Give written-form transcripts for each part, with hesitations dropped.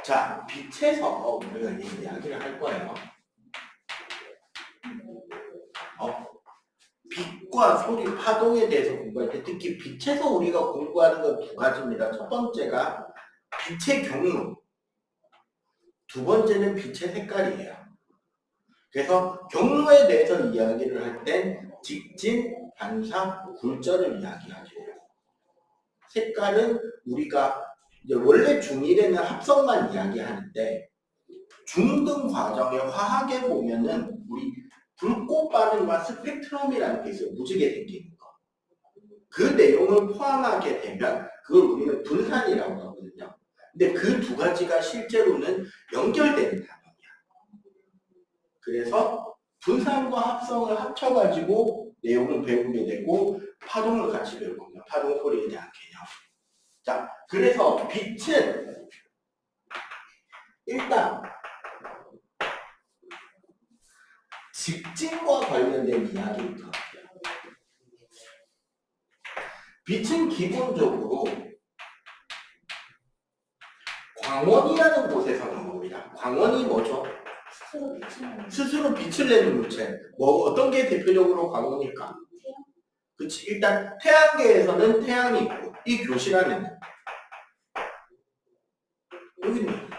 자, 빛에서 우리가 이야기를 할 거예요. 빛과 소리, 파동에 대해서 공부할 때 특히 빛에서 우리가 공부하는 건 두 가지입니다. 첫 번째가 빛의 경로, 두 번째는 빛의 색깔이에요. 그래서 경로에 대해서 이야기를 할 땐 직진, 반사, 굴절을 이야기하죠. 색깔은 우리가 이제 원래 중1에는 합성만 이야기하는데 중등 과정의 화학에 보면은 우리 불꽃 반응과 스펙트럼이라는 게 있어요. 무지개 생기는 거. 그 내용을 포함하게 되면 그걸 우리는 분산이라고 하거든요. 근데 그 두 가지가 실제로는 연결되는 단어이야. 그래서 분산과 합성을 합쳐가지고 내용을 배우게 되고 파동을 같이 배울 겁니다. 파동 소리에 대한 개념. 자, 그래서 빛은 일단 직진과 관련된 이야기부터 할게요. 빛은 기본적으로 광원이라는 곳에서 나옵니다. 광원이 뭐죠? 스스로 빛을 내는 물체. 뭐 어떤 게 대표적으로 광원일까? 그치. 일단 태양계에서는 태양이 있고 이 교실 안에는 여기는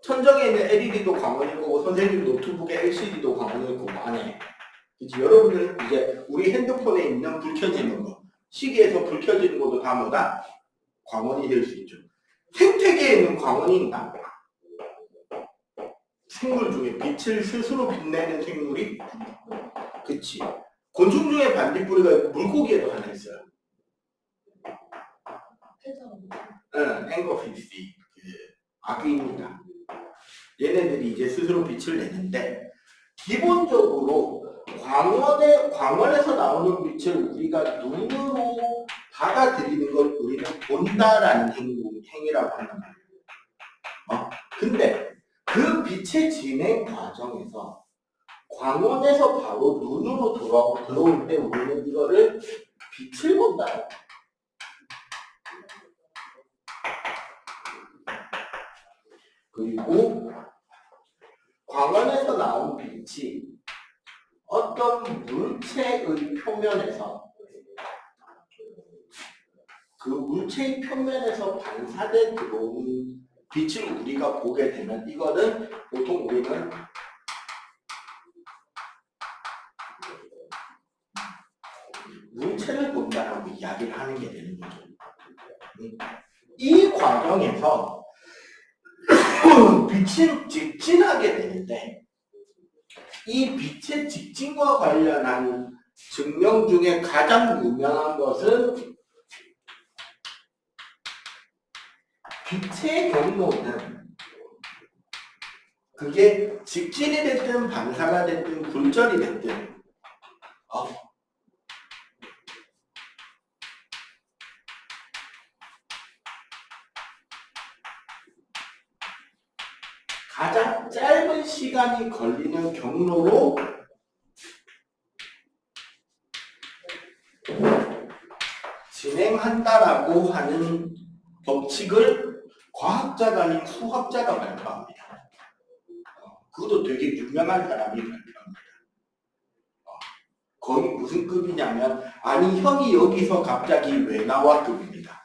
천정에 있는 LED도 광원일 거고 선생님 노트북에 LCD도 광원일 거고 안에. 그치. 여러분들 이제 우리 핸드폰에 있는 불 켜지는 거, 시계에서 불 켜지는 것도 다 뭐다? 광원이 될 수 있죠. 생태계에 있는 광원이 있나? 생물 중에 빛을 스스로 빛내는 생물이? 그치. 곤충 중에 반딧불이가 물고기에도 하나 있어요. 응, 앵거피시. 아귀입니다. 얘네들이 이제 스스로 빛을 내는데 기본적으로 광원에서 나오는 빛을 우리가 눈으로 받아들이는 걸 우리는 본다라는 행위라고 한단 말이에요. 근데 그 빛의 진행 과정에서 광원에서 바로 눈으로 들어올 때 우리는 이거를 빛을 본다. 그리고 광원에서 나온 빛이 어떤 물체의 표면에서 그 물체의 표면에서 반사돼 들어오는 빛을 우리가 보게 되면 이거는 보통 우리는 물체를 본다라고 이야기를 하는 게 되는 거죠. 이 과정에서 빛이 직진하게 되는데 이 빛의 직진과 관련한 증명 중에 가장 유명한 것은 빛의 경로는 그게 직진이 됐든 반사가 됐든 굴절이 됐든 가장 짧은 시간이 걸리는 경로로 진행한다라고 하는 법칙을 과학자가 아닌 수학자가 발표합니다. 그것도 되게 유명한 사람이 발표합니다. 거의 무슨 급이냐면 아니 형이 여기서 갑자기 왜 나와 급입니다.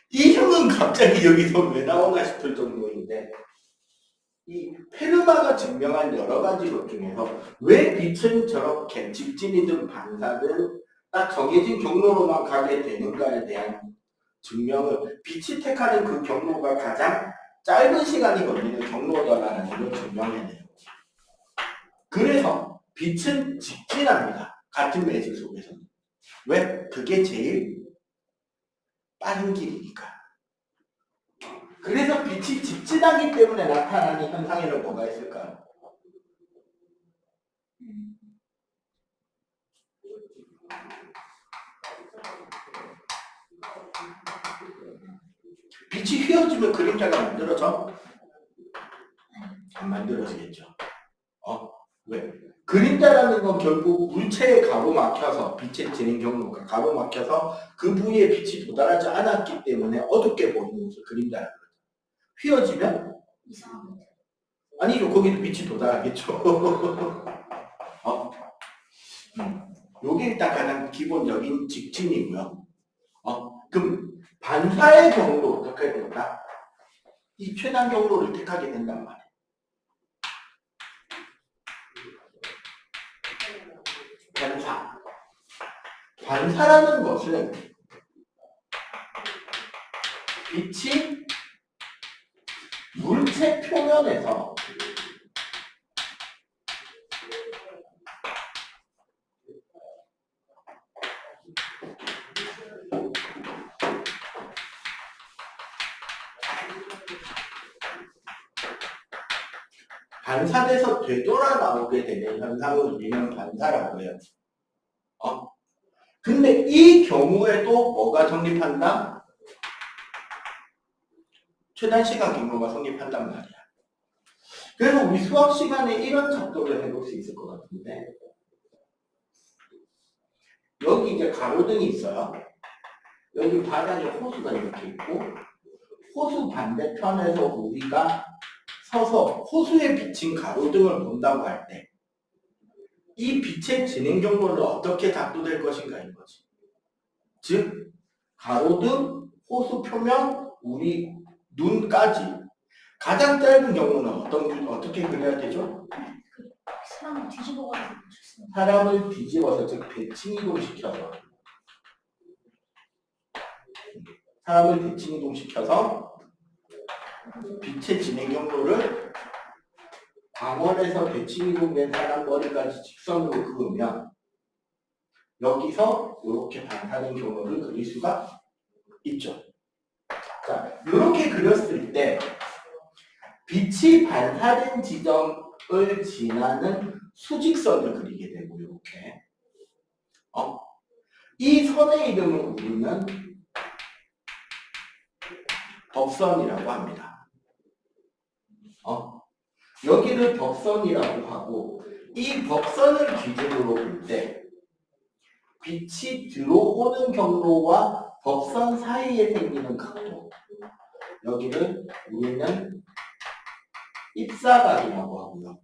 이 형은 갑자기 여기서 왜 나오나 싶을 정도인데 이 페르마가 증명한 여러 가지 것 중에서 왜 빛은 저렇게 직진이든 반사든 딱 정해진 경로로만 가게 되는가에 대한 증명을 빛이 택하는 그 경로가 가장 짧은 시간이 걸리는 경로다라는 걸 증명해내요. 그래서 빛은 직진합니다. 같은 매질 속에서는. 왜? 그게 제일 빠른 길이니까. 그래서 빛이 직진하기 때문에 나타나는 현상에는 뭐가 있을까요? 빛이 휘어지면 그림자가 만들어져? 안 만들어지겠죠. 왜? 그 그림자라는 건 결국 물체에 가로막혀서 빛의 진행 경로가 가로막혀서 그 부위에 빛이 도달하지 않았기 때문에 어둡게 보이는 것을 그림자라고 그러죠. 휘어지면 이상합니다. 아니죠. 거기도 빛이 도달하겠죠. 요게 일단 가장 기본적인 직진이고요. 그럼 반사의 경우로 어떻게 된다? 이 최단 경로를 택하게 된단 말이에요. 반사. 반사라는 것은 빛이 물체 표면에서 반사돼서 되돌아 나오게 되는 현상을 우리는 반사라고 해요. 근데 이 경우에도 뭐가 성립한다? 최단 시각 경로가 성립한단 말이야. 그래서 우리 수학 시간에 이런 작도를 해볼 수 있을 것 같은데, 여기 이제 가로등이 있어요. 여기 바닥에 호수가 이렇게 있고, 호수 반대편에서 우리가 서서 호수에 비친 가로등을 본다고 할 때, 이 빛의 진행 경로는 어떻게 작도될 것인가인 거지. 즉, 가로등, 호수 표면, 우리 눈까지 가장 짧은 경우는 어떻게 그려야 되죠? 사람을 뒤집어 가지고 보셨습니다. 사람을 뒤집어서, 즉 대칭 이동시켜서, 사람을 대칭 이동시켜서 빛의 진행 경로를 광원에서 대칭 이동된 사람 머리까지 직선으로 그으면 여기서 이렇게 반사된 경로를 그릴 수가 있죠. 자, 이렇게 그렸을 때 빛이 반사된 지점을 지나는 수직선을 그리게 되고, 이렇게 이 선의 이름을 우리는 덕선이라고 합니다. 여기를 덕선이라고 하고, 이 덕선을 기준으로 볼 때 빛이 들어오는 경로와 덕선 사이에 생기는 각도, 여기를 우리는 입사각이라고 하고요.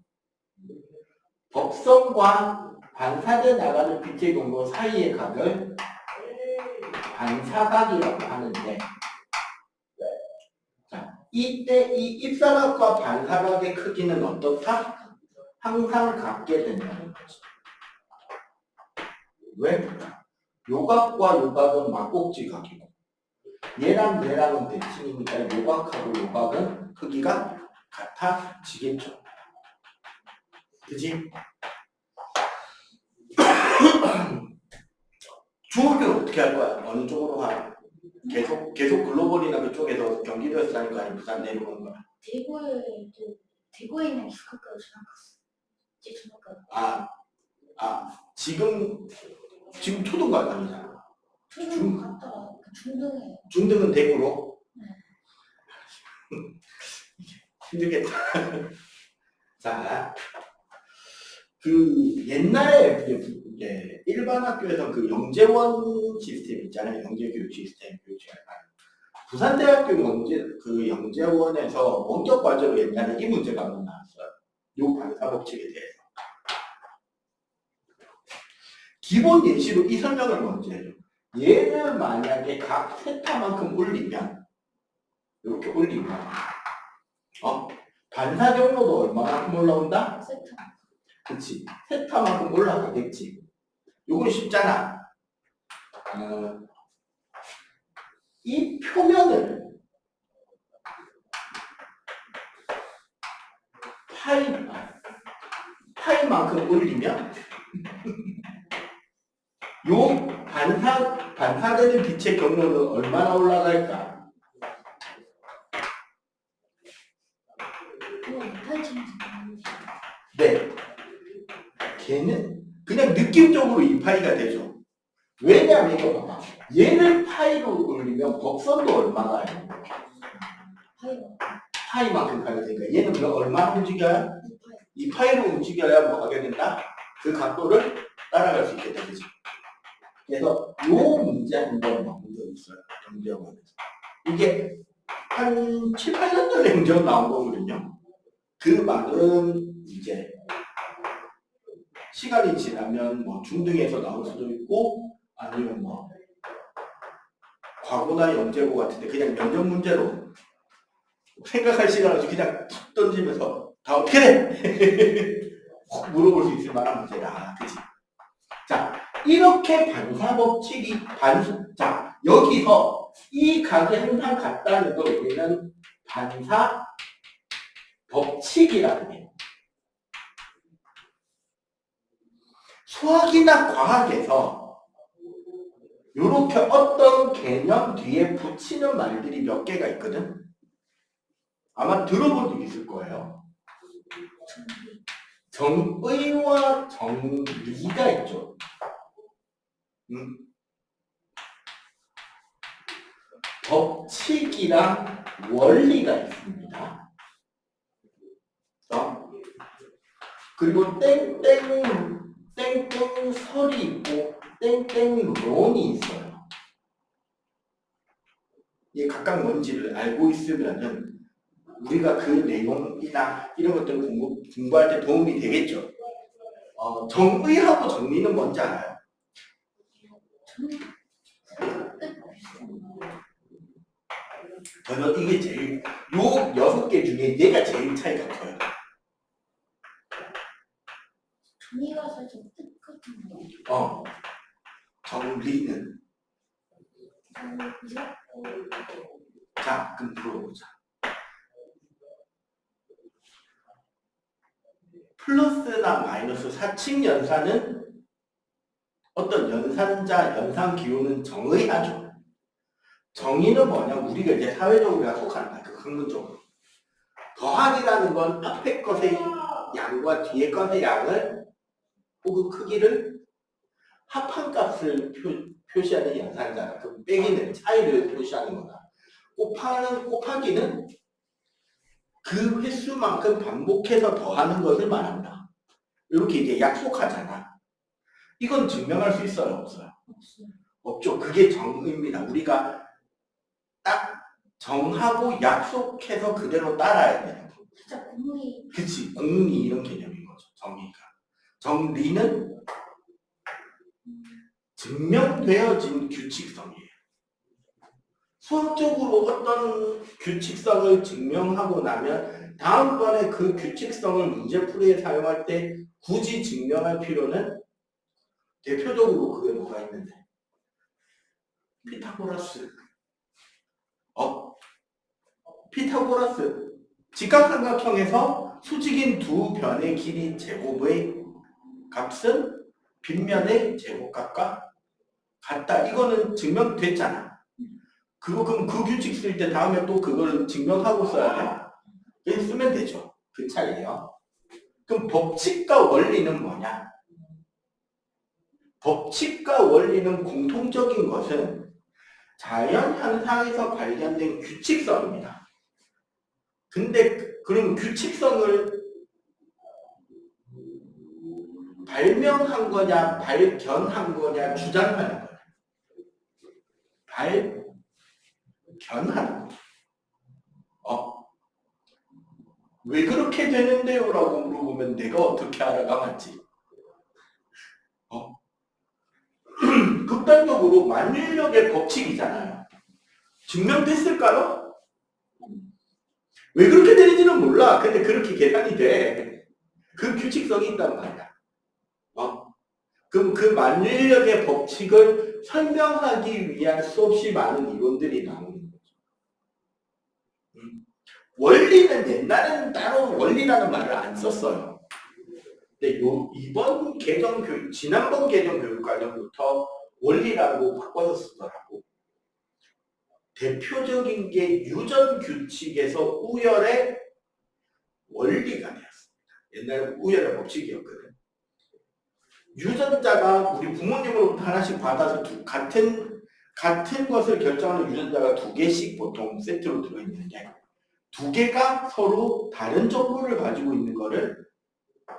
덕선과 반사돼 나가는 빛의 경로 사이의 각을 반사각이라고 하는데, 자, 이때 이 입사각과 반사각의 크기는 어떻다? 항상 같게 된다는 거죠. 왜? 요각과 요각은 막곡지각이고, 얘랑 얘랑은 대칭이니까 요각하고 요각은 크기가 같아지겠죠. 그지? 중학교는 어떻게 할 거야? 어느 쪽으로 가? 계속 글로벌이나 그쪽에서 경기도에서 사는 거 아니면 부산 내려오는 거야? 대구에 있는 기숙학교로 전학갔어. 제 전학가. 지금 초등과 아니잖아. 초등 갔다가 중등에. 중등은 대구로? 네. 힘들겠다. 자, 그 옛날에 이제 일반 학교에서 그 영재원 시스템 있잖아요. 영재교육 시스템, 부산대학교 영재원에서 원격 과제로 옛날에 이 문제가 한번 나왔어요. 요 반사 법칙에 대해서. 기본 예시로 이 설명을 먼저 해줘. 얘를 만약에 각 세타만큼 올리면, 이렇게 올리면, 반사 경로도 얼마만큼 올라온다? 세타. 그치. 세타만큼 올라가겠지. 요건 쉽잖아. 이 표면을 파이만큼 올리면 요 반사되는 빛의 경로는 얼마나 올라갈까? 네. 걔는 그냥 느낌적으로 2파이가 되죠. 왜냐면 이거 봐봐. 얘를 파이로 올리면 덕선도 얼마나 해요? 파이만큼 가야 되니까 얘는 그럼 얼마나 움직여야? 2파이로 움직여야 뭐 하게 된다? 그 각도를 따라갈 수 있게 되죠. 그래서 요 문제 한번 나온 적 있어요. 경제학원에서. 이게 한 7, 8년 전에 경제학 나온 거거든요. 그 말은 이제 시간이 지나면 뭐 중등에서 나올 수도 있고 아니면 뭐 과거나 영재고 같은데 그냥 면접 문제로 생각할 시간 없이 그냥 툭 던지면서 다 어떻게 돼? 확 물어볼 수 있을 만한 문제야. 그치? 자, 이렇게 반사 법칙이 자, 여기서 이 각이 항상 같다는 걸 우리는 반사 법칙이라고 해요. 수학이나 과학에서 이렇게 어떤 개념 뒤에 붙이는 말들이 몇 개가 있거든. 아마 들어본 적 있을 거예요. 정의와 정리가 있죠. 법칙이랑 원리가 있습니다. 그리고 땡땡설이 있고 땡땡론이 있어요. 이게 각각 뭔지를 알고 있으면은 우리가 그 내용이나 이런 것들을 공부할 때 도움이 되겠죠. 정의하고 정리는 뭔지 알아요? 저는 이게 제일 요 6개 중에 얘가 제일 차이가 커요. 정의가 살짝 뜻 같은 거. 정리는. 자, 그럼 물어보자. 플러스나 마이너스 사칙 연산은 어떤 연산자, 연산 기호는 정의하죠. 정의는 뭐냐? 우리가 이제 사회적으로 약속한다. 그 근본적으로. 더하기라는 건 앞에 것의 양과 뒤에 것의 양을 혹은 크기를 합한 값을 표시하는 연산자다. 그 빼기는 차이를 표시하는 거다. 곱하기는 그 횟수만큼 반복해서 더하는 것을 말한다. 이렇게 이제 약속하잖아. 이건 증명할 수 있어요? 없어요? 없죠. 그게 정의입니다. 우리가 딱 정하고 약속해서 그대로 따라야 되는 거. 진짜 공리. 그치. 공리 이런 개념인 거죠. 정의가. 정리는 증명되어진 규칙성이에요. 수학적으로 어떤 규칙성을 증명하고 나면 다음번에 그 규칙성을 문제풀이에 사용할 때 굳이 증명할 필요는 대표적으로 그게 뭐가 있는데 피타고라스. 피타고라스. 직각삼각형에서 수직인 두 변의 길이 제곱의 값은 빗면의 제곱값과 같다. 이거는 증명됐잖아. 그럼 그 규칙 쓸 때 다음에 또 그걸 증명하고 써야 돼. 그냥 쓰면 되죠. 그 차이에요. 그럼 법칙과 원리는 뭐냐? 법칙과 원리는 공통적인 것은 자연 현상에서 발견된 규칙성입니다. 근데 그럼 규칙성을 발명한 거냐, 발견한 거냐, 주장하는 거냐? 발견하는 거죠. 왜 그렇게 되는데요? 라고 물어보면 내가 어떻게 알아가 맞지? 극단적으로 만일력의 법칙이잖아요. 증명됐을까요? 왜 그렇게 되는지는 몰라. 근데 그렇게 계산이 돼. 그 규칙성이 있단 말이야. 그럼 그 만일력의 법칙을 설명하기 위한 수없이 많은 이론들이 나오는 거죠. 원리는 옛날에는 따로 원리라는 말을 안 썼어요. 근데 이번 개정교육, 지난번 개정교육 과정부터 원리라고 바꿔서 쓰더라고. 대표적인 게 유전규칙에서 우열의 원리가 되었습니다. 옛날에 우열의 법칙이었거든. 유전자가 우리 부모님으로부터 하나씩 받아서 같은 것을 결정하는 유전자가 2개씩 보통 세트로 들어있는데 2개가 서로 다른 정보를 가지고 있는 거를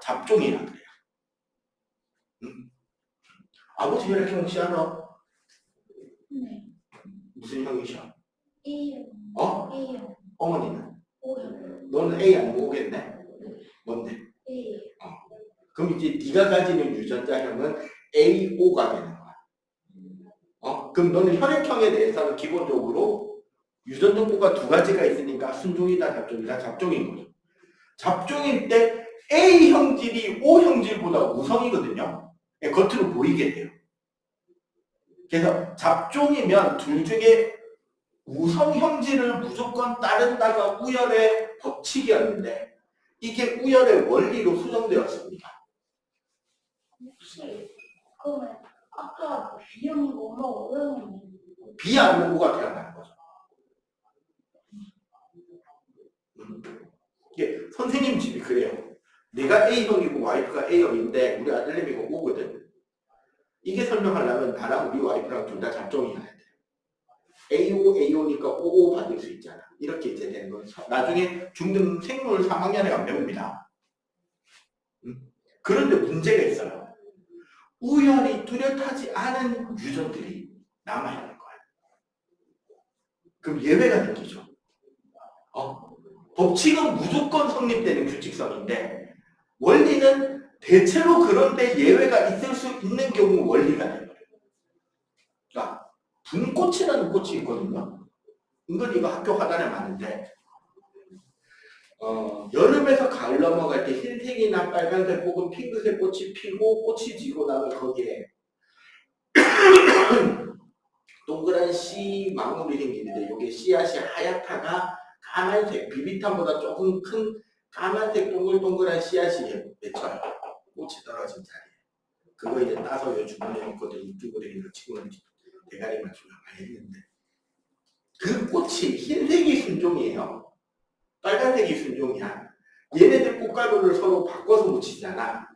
잡종이라 그래요. 아버지 혈액형 혹시 알아? 네. 무슨 형이셔? A형. 어? A형. 어머니는? O형. 너는 A 아니고 O겠네? 뭔데? A. 그럼 이제 네가 가지는 유전자형은 AO가 되는 거야. 그럼 너는 혈액형에 대해서는 기본적으로 유전정보가 두 가지가 있으니까 순종이다 잡종이다 잡종인 거죠. 잡종일 때 A 형질이 O 형질보다 우성이거든요. 겉으로 보이게 돼요. 그래서 잡종이면 둘 중에 우성 형질을 무조건 따른다가 우열의 법칙이었는데 이게 우열의 원리로 수정되었습니다. 혹시 그러면 아까 B형이고 엄마가 O형이네. B 아니면 O가 태어나는 거죠. 이게 선생님 집이 그래요. 내가 A형이고 와이프가 A형인데 우리 아들내미가 O거든. 이게 설명하려면 나랑 우리 와이프랑 둘 다 잡종이어야 돼. AO, AO니까 OO 받을 수 있잖아. 이렇게 이제 되는 거죠. 나중에 중등 생물 3학년에 가면 배웁니다. 그런데 문제가 있어요. 우열이 뚜렷하지 않은 유전들이 남아있는 거예요. 그럼 예외가 생기죠. 법칙은 무조건 성립되는 규칙성인데 원리는 대체로 그런데 예외가 있을 수 있는 경우 원리가 돼버려요. 그러니까 분꽃이라는 꽃이 있거든요. 은근 이거 학교 화단에 많은데 여름에서 가을 넘어갈 때 흰색이나 빨간색 혹은 핑크색 꽃이 피고 꽃이 지고 나면 거기에 동그란 씨 망울이 생기는데 이게 씨앗이 하얗다가 까만색, 비비탄보다 조금 큰 까만색 동글동글한 씨앗이 맺혀요. 꽃이 떨어진 자리에. 그거 이제 따서 요 주머니에 넣고도 이쪽으로 있는 친구는 대가리 맞추고 많이 했는데 그 꽃이 흰색이 순종이에요. 빨간색이 순종이야. 얘네들 꽃가루를 서로 바꿔서 묻히잖아.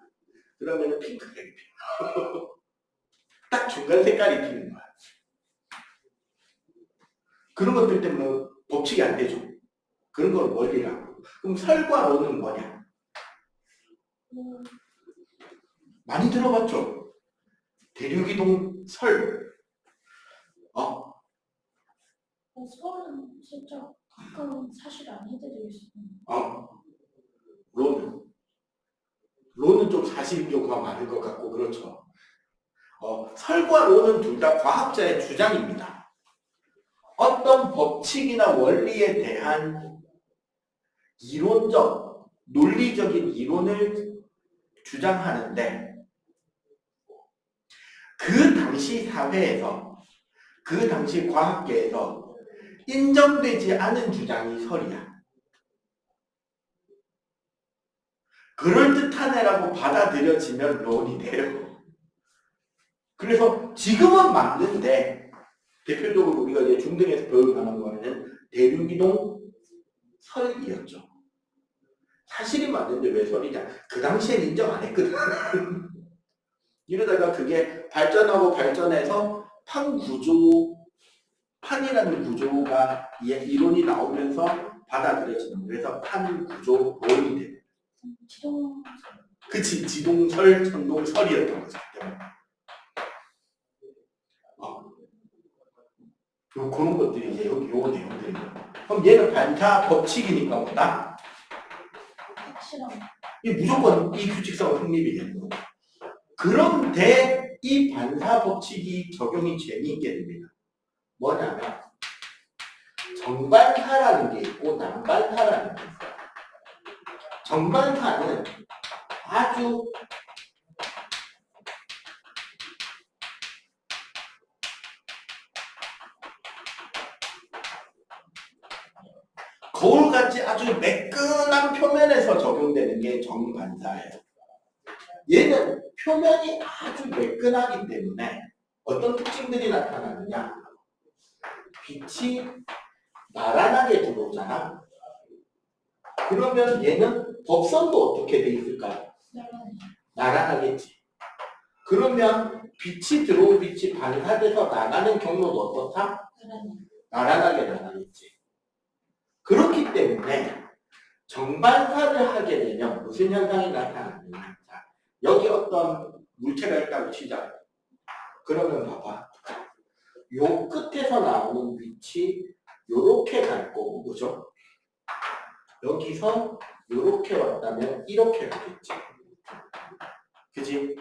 그러면 핑크색이 피어. 딱 중간 색깔이 피는 거야. 그런 것들 때문에 법칙이 안 되죠. 그런 걸 원리라고. 그럼 설과 로는 뭐냐? 많이 들어봤죠? 대륙이동 설. 설은 진짜 가끔 사실 안 해드릴 수 있는. 로는? 로는 좀 사실인 경우가 많은 것 같고 그렇죠. 설과 로는 둘 다 과학자의 주장입니다. 어떤 법칙이나 원리에 대한 이론적, 논리적인 이론을 주장하는데 그 당시 사회에서, 그 당시 과학계에서 인정되지 않은 주장이 설이야. 그럴듯한 애라고 받아들여지면 론이 돼요. 그래서 지금은 맞는데 대표적으로 우리가 이제 중등에서 배울 만한 거는 대륙이동 설이었죠. 사실이 맞는데 왜 설이냐? 그 당시엔 인정 안 했거든. 이러다가 그게 발전하고 발전해서 판이라는 구조가 이론이 나오면서 받아들여지는 거예요. 그래서 판구조론이 돼요. 그치, 지동설, 천동설이었던 거죠. 그런 것들이 이제 여기 요 내용들이에요. 그럼 얘는 반사 법칙이니까 뭐다? 이 무조건 이 규칙성 성립이 되는 거고. 그런데 이 반사 법칙이 적용이 재미있게 됩니다. 뭐냐면 정반사라는 게 있고 난반사라는 게 있어요. 정반사는 아주 거울같이 아주 매끈한 표면에서 적용되는 게 정반사예요. 얘는 표면이 아주 매끈하기 때문에 어떤 특징들이 나타나느냐? 빛이 나란하게 들어오잖아. 그러면 얘는 법선도 어떻게 돼 있을까요? 나란하겠지. 그러면 빛이 들어온 빛이 반사돼서 나가는 경로도 어떻다? 나란하게 나가겠지. 그렇기 때문에 정반사를 하게 되면 무슨 현상이 나타나느냐? 자, 여기 어떤 물체가 있다고 치자. 그러면 봐봐. 요 끝에서 나오는 빛이 요렇게 갈 거고, 그죠? 여기서 요렇게 왔다면 이렇게 가겠지. 그지?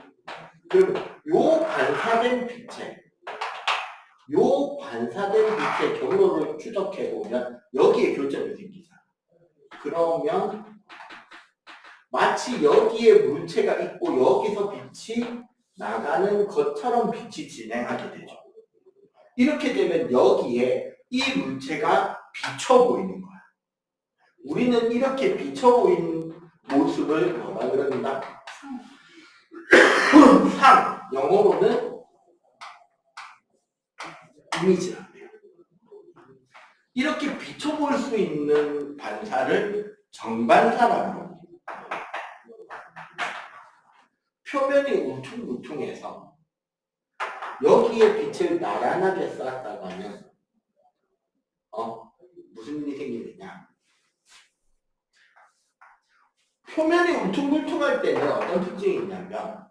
그럼 요 반사된 빛의 경로를 추적해 보면 여기에 교점이 생기잖아. 그러면 마치 여기에 물체가 있고 여기서 빛이 나가는 것처럼 빛이 진행하게 되죠. 이렇게 되면 여기에 이 물체가 비쳐 보이는 거야. 우리는 이렇게 비쳐 보이는 모습을 뭐라 그런다? 상, 영어로는 이미지라고 해요. 이렇게 비쳐 볼 수 있는 반사를 정반사라고 합니다. 표면이 울퉁불퉁해서 여기에 빛을 나란하게 쐈다고 하면 무슨 일이 생기느냐? 표면이 울퉁불퉁할 때는 어떤 특징이 있냐면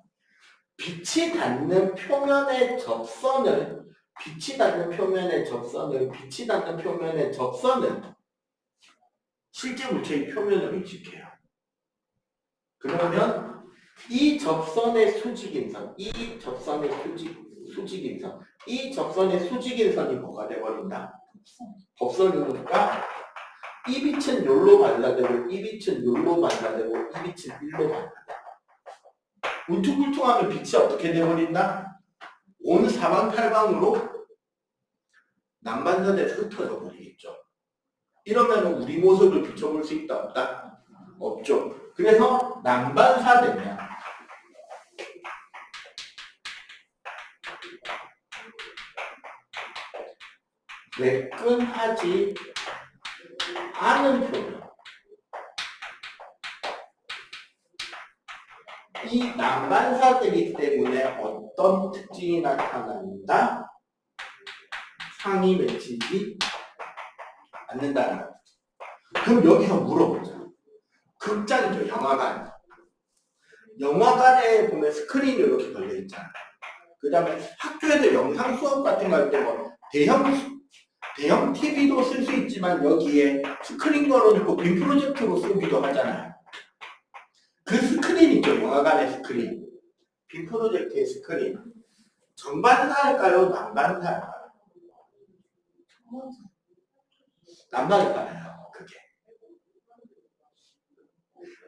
빛이 닿는 표면의 접선을 실제 물체의 표면으로 인식해요. 그러면 이 접선의 수직인선, 이 접선의 수직인선이 뭐가 돼버린다? 법선이니까 이 빛은 요로 반사되고 이 빛은 요로 반사되고 이 빛은 일로 반사되고 울퉁불퉁하면 빛이 어떻게 돼버린다? 온 사방팔방으로 난반사돼서 흩어져 버리겠죠. 이러면 우리 모습을 비춰볼 수 있다 없다? 없죠. 그래서 난반사되면 매끈하지 않은 표면, 이 난반사되기 때문에 어떤 특징이 나타난다? 상이 맺히지 않는다는 거죠. 그럼 여기서 물어보자. 극장이죠, 영화관. 영화관에 보면 스크린이 이렇게 걸려 있잖아. 그 다음에 학교에서 영상 수업 같은 거 할 때 뭐 대형 TV도 쓸 수 있지만 여기에 스크린 걸어놓고 빔 프로젝터로 쓰기도 하잖아요. 그 스크린 있죠, 영화관의 스크린. 빔 프로젝터의 스크린. 정반사일까요? 난반사일까요? 난반사예요, 그게.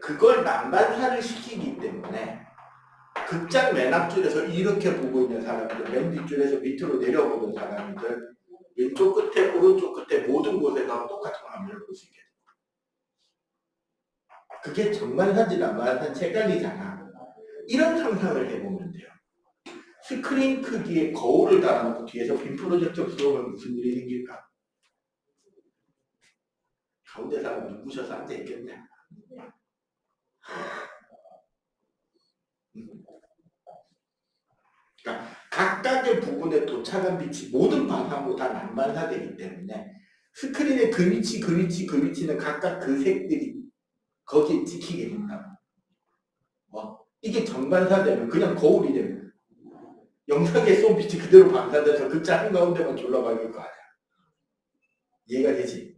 그걸 난반사를 시키기 때문에 극장 맨 앞줄에서 이렇게 보고 있는 사람들, 맨 뒷줄에서 밑으로 내려보는 사람들, 왼쪽 끝에, 오른쪽 끝에 모든 곳에서 똑같은 화면을 볼 수 있게 돼요. 그게 정반사인지 난반사인지 헷갈리잖아. 이런 상상을 해보면 돼요. 스크린 크기에 거울을 달아놓고 뒤에서 빔 프로젝터 들어오면 무슨 일이 생길까? 가운데 사람 누구셔서 앉아있겠냐? 그러니까 각각의 부분에 도착한 빛이 모든 방향으로 다 난반사되기 때문에 스크린의 그 위치는 각각 그 색들이 거기에 찍히게 된다. 이게 정반사되면 그냥 거울이 되면 영상에 쏜 빛이 그대로 반사돼서 그 작은 가운데만 졸라박일 거 아니야. 이해가 되지?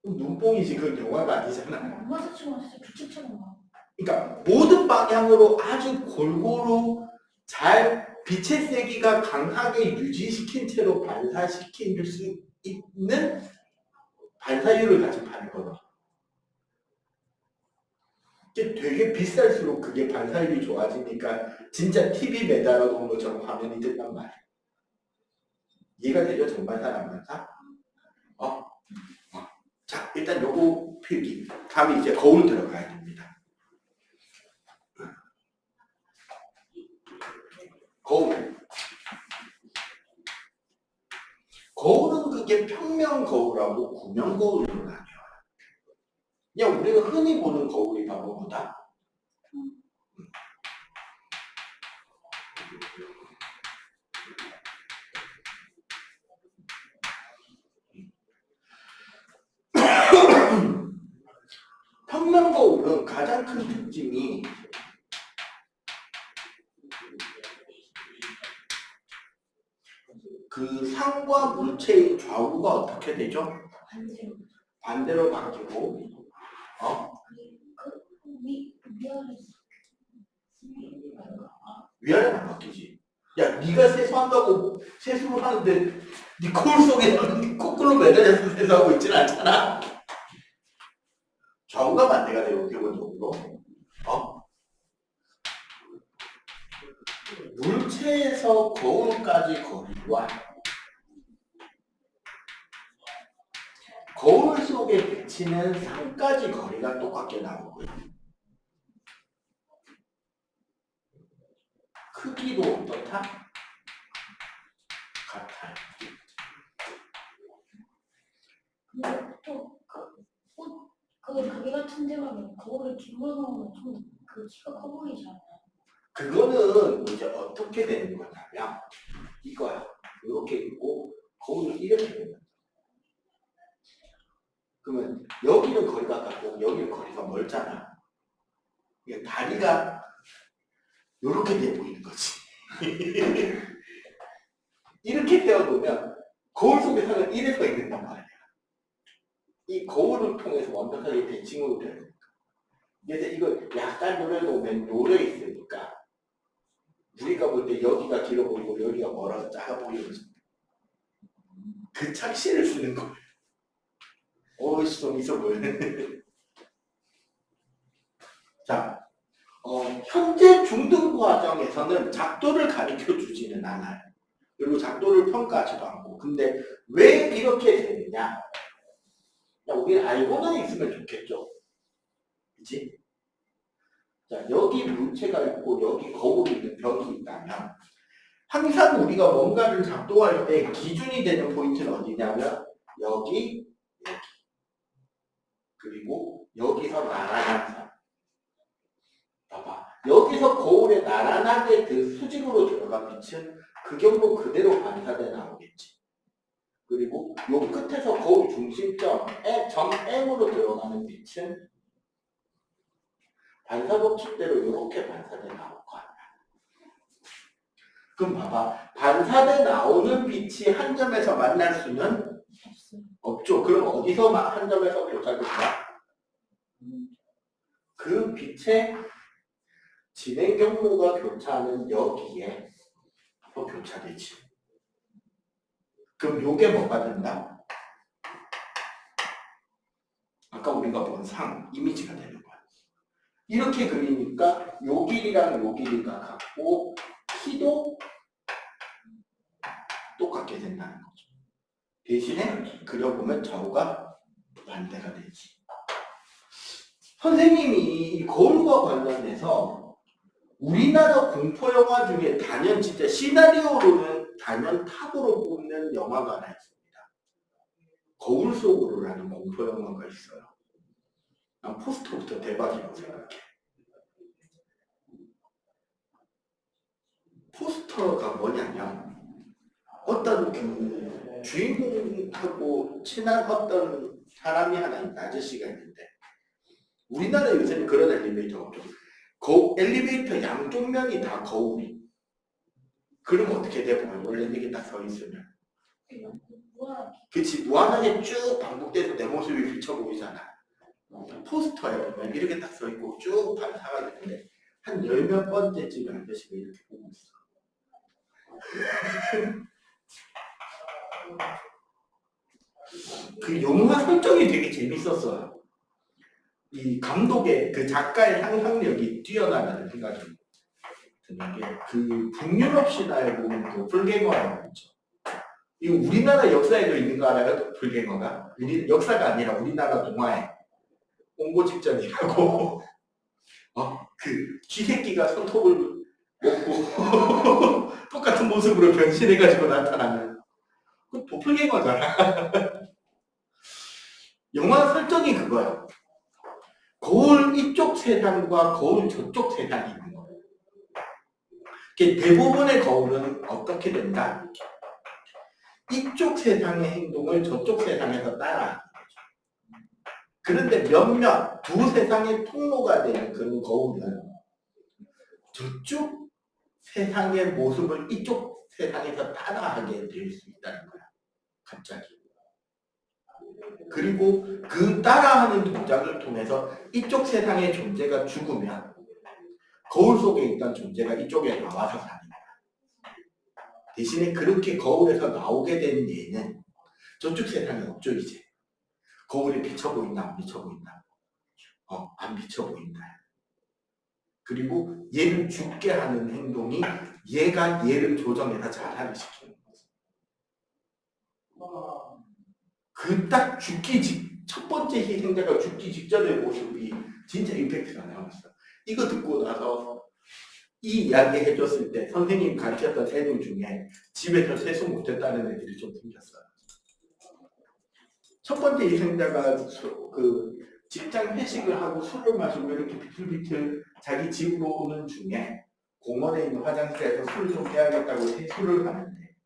눈뽕이지, 그건 영화가 아니잖아. 엄마처럼 진짜 규칙처럼 나. 그러니까 모든 방향으로 아주 골고루 잘 빛의 세기가 강하게 유지시킨 채로 반사시킬 수 있는 반사율을 가진 판이거든. 이게 되게 비쌀수록 그게 반사율이 좋아지니까 진짜 TV 매달아 놓은 것처럼 화면이 된단 말이야. 이해가 되죠? 정반사 난반사? 자, 일단 요거 필기. 다음에 이제 거울 들어가야 됩니다. 거울은 그게 평면 거울하고 구명 거울로 나뉘어요. 그냥 우리가 흔히 보는 거울이 바로 뭐다? 평면 거울은 가장 큰 특징이 그 상과 물체의 좌우가 어떻게 되죠? 반대로. 반대로 바뀌고 위아래. 위아래만 바뀌지. 야, 네가 세수한다고 세수를 하는데 네 거울 속에는 거꾸로 매달려서 세수하고 있진 않잖아. 좌우가 반대가 되고 기본적으로. 물체에서 거울까지 거리와 거울 속에 비치는 상까지 거리가 똑같게 나오고요. 크기도 어떻다? 같아요. 근데 또 가게 같은 데 가면 거울을 뒷으로 놓으면 좀 그 키가 커 보이지 않아요? 그거는 이제 어떻게 되는 거냐면 이거야. 이렇게 있고 거울을 이렇게 되는 거야. 그러면 여기는 거리가 같고 여기는 거리가 멀잖아. 이게 다리가 이렇게 돼 보이는 거지. 이렇게 세워놓으면 거울 속의 상은 이래 서 있는단 말이야. 이 거울을 통해서 완벽하게 대칭으로 되는 거야. 그래서 이걸 약간 노려놓으면 노려 있으니까 우리가 볼 때 여기가 길어 보이고 여기가 멀어서 작아 보이는 그 착시를 쓰는 거예요. 오이씨 좀 있어 보이네. 자, 현재 중등 과정에서는 작도를 가르쳐 주지는 않아요. 그리고 작도를 평가하지도 않고. 근데 왜 이렇게 되느냐? 우리는 알고는 있으면 좋겠죠. 그치? 자, 여기 물체가 있고 여기 거울이 있는 벽이 있다면 항상 우리가 뭔가를 작동할 때 기준이 되는 포인트는 어디냐면 여기, 그리고 여기서 나란한 선. 봐봐. 여기서 거울에 나란하게 그 수직으로 들어간 빛은 그 경로 그대로 반사돼 나오겠지. 그리고 요 끝에서 거울 중심점에 점 M으로 들어가는 빛은 반사 법칙대로 이렇게 반사돼 나올 거 아니야. 그럼 봐봐. 반사돼 나오는 빛이 한 점에서 만날 수는 없죠. 그럼 어디서 한 점에서 교차될까? 그 빛의 진행 경로가 교차하는 여기에 교차되지. 그럼 요게 뭐가 된다? 아까 우리가 본 상, 이미지가 되는 거야. 이렇게 그리니까 요 길이랑 요 길이가 같고 키도 똑같게 된다는 거죠. 대신에 그려보면 좌우가 반대가 되지. 선생님이 이 거울과 관련해서 우리나라 공포영화 중에 단연 진짜 시나리오로는 단연 탑으로 뽑는 영화가 하나 있습니다. 거울 속으로라는 공포영화가 있어요. 난 포스터부터 대박이라고 생각해. 포스터가 뭐냐면 어떤 그 주인공하고 친한 어떤 사람이 하나 있는 아저씨가 있는데 우리나라에 요새는 그런 엘리베이터가 없죠. 엘리베이터 양쪽 면이 다 거울이. 그럼 어떻게 돼 보면 원래 이렇게 딱 서 있으면 그치 무한하게 쭉 반복돼서 내 모습이 비쳐 보이잖아. 포스터에 보면 이렇게 딱 서 있고 쭉 반사가 되는데 한 10몇 번째쯤 아저씨가 이렇게 보고 있어. 그 영화 설정이 되게 재밌었어요. 이 감독의 그 작가의 상상력이 뛰어나다는 생각이 드는 게 그 북유럽 신화에 보면 도플갱어라고 있죠. 이거 우리나라 역사에도 있는 거 알아요? 도플갱어가? 역사가 아니라 우리나라 동화에 홍보 직전이라고 그 쥐새끼가 손톱을 먹고 똑같은 모습으로 변신해가지고 나타나는 그 도플갱어잖아. 영화 설정이 그거야. 거울 이쪽 세상과 거울 저쪽 세상이 있는 거예요. 대부분의 거울은 어떻게 된다? 이쪽 세상의 행동을 저쪽 세상에서 따라하는 거죠. 그런데 몇몇 두 세상의 통로가 되는 그런 거울은 저쪽 세상의 모습을 이쪽 세상에서 따라하게 될 수 있다는 거야. 갑자기. 그리고 그 따라하는 동작을 통해서 이쪽 세상의 존재가 죽으면 거울 속에 있던 존재가 이쪽에 나와서 사는 거야. 대신에 그렇게 거울에서 나오게 된 얘는 저쪽 세상에 없죠, 이제. 거울에 비쳐 보인다, 안 비쳐 보인다? 안 비쳐 보인다. 그리고 얘를 죽게 하는 행동이 얘가 얘를 조정해서 자살을 시키는 거지. 그 딱 첫 번째 희생자가 죽기 직전의 모습이 진짜 임팩트가 남았어. 이거 듣고 나서 이 이야기 해줬을 때 선생님 가르쳤던 애들 중에 집에서 세수 못했다는 애들이 좀 생겼어요. 첫 번째 희생자가 그 직장 회식을 하고 술을 마시고 이렇게 비틀비틀 자기 집으로 오는 중에 공원에 있는 화장실에서 술을 좀 빼야겠다고 세수를 하는데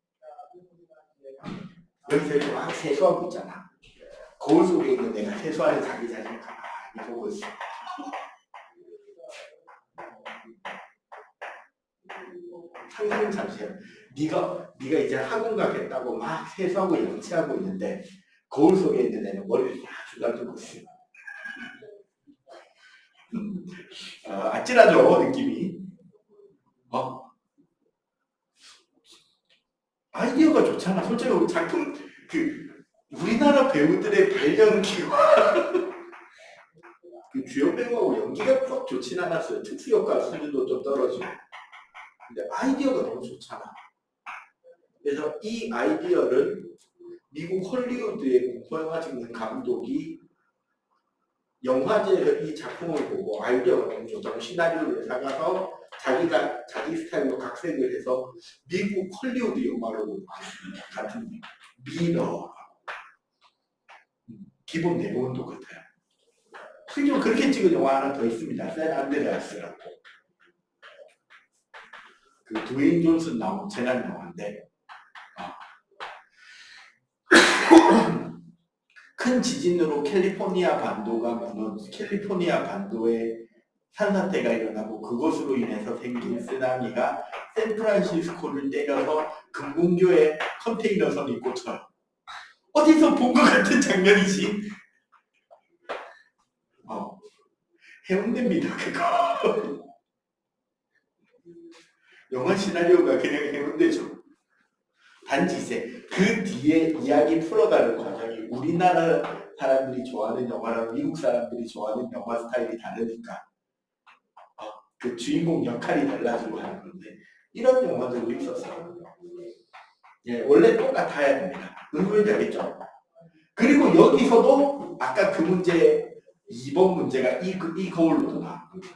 여기서 이렇게 막 세수하고 있잖아. 거울 속에 있는 내가 세수하는 자기 자신을 가만히 보고 있어. 상상을 잠시 해. 네가 이제 학원 가겠다고 막 세수하고 양치하고 있는데 거울 속에 있는 애는 머리를 쫙 주다듬고 있어. 아찔하죠, 느낌이. 아이디어가 좋잖아. 솔직히 우리 작품, 우리나라 배우들의 발연기와 주연 배우하고 연기가 썩 좋진 않았어요. 특수효과 수준도 좀 떨어지고. 근데 아이디어가 너무 좋잖아. 그래서 이 아이디어를 미국 헐리우드의 공포영화 찍는 감독이 영화제에서 이 작품을 보고 아이디어가 너무 좋다고 시나리오를 사가서 자기 스타일로 각색을 해서 미국 헐리우드 영화로 같은 미러 기본 내용은 똑같아요. 실제로 그렇게 찍은 영화 하나 더 있습니다. 샌 안드레아스라고. 그 드웨인 존슨 나온 재난 영화인데 큰 지진으로 캘리포니아 반도에 산사태가 일어나고 그것으로 인해서 생긴 쓰나미가 샌프란시스코를 때려서 금문교의 컨테이너선이 꽂혀요. 어디서 본 것 같은 장면이지? 해운대입니다, 그거. 영화 시나리오가 그냥 해운대죠. 단지 그 뒤에 이야기 풀어가는 과정이 우리나라 사람들이 좋아하는 영화랑 미국 사람들이 좋아하는 영화 스타일이 다르니까 그 주인공 역할이 달라지고 하는 건데 이런 영화들도 있었어요. 예, 원래 똑같아야 됩니다. 은근히 되겠죠? 그리고 여기서도 아까 그 문제 2번 문제가 이 거울로 나왔던 거예요.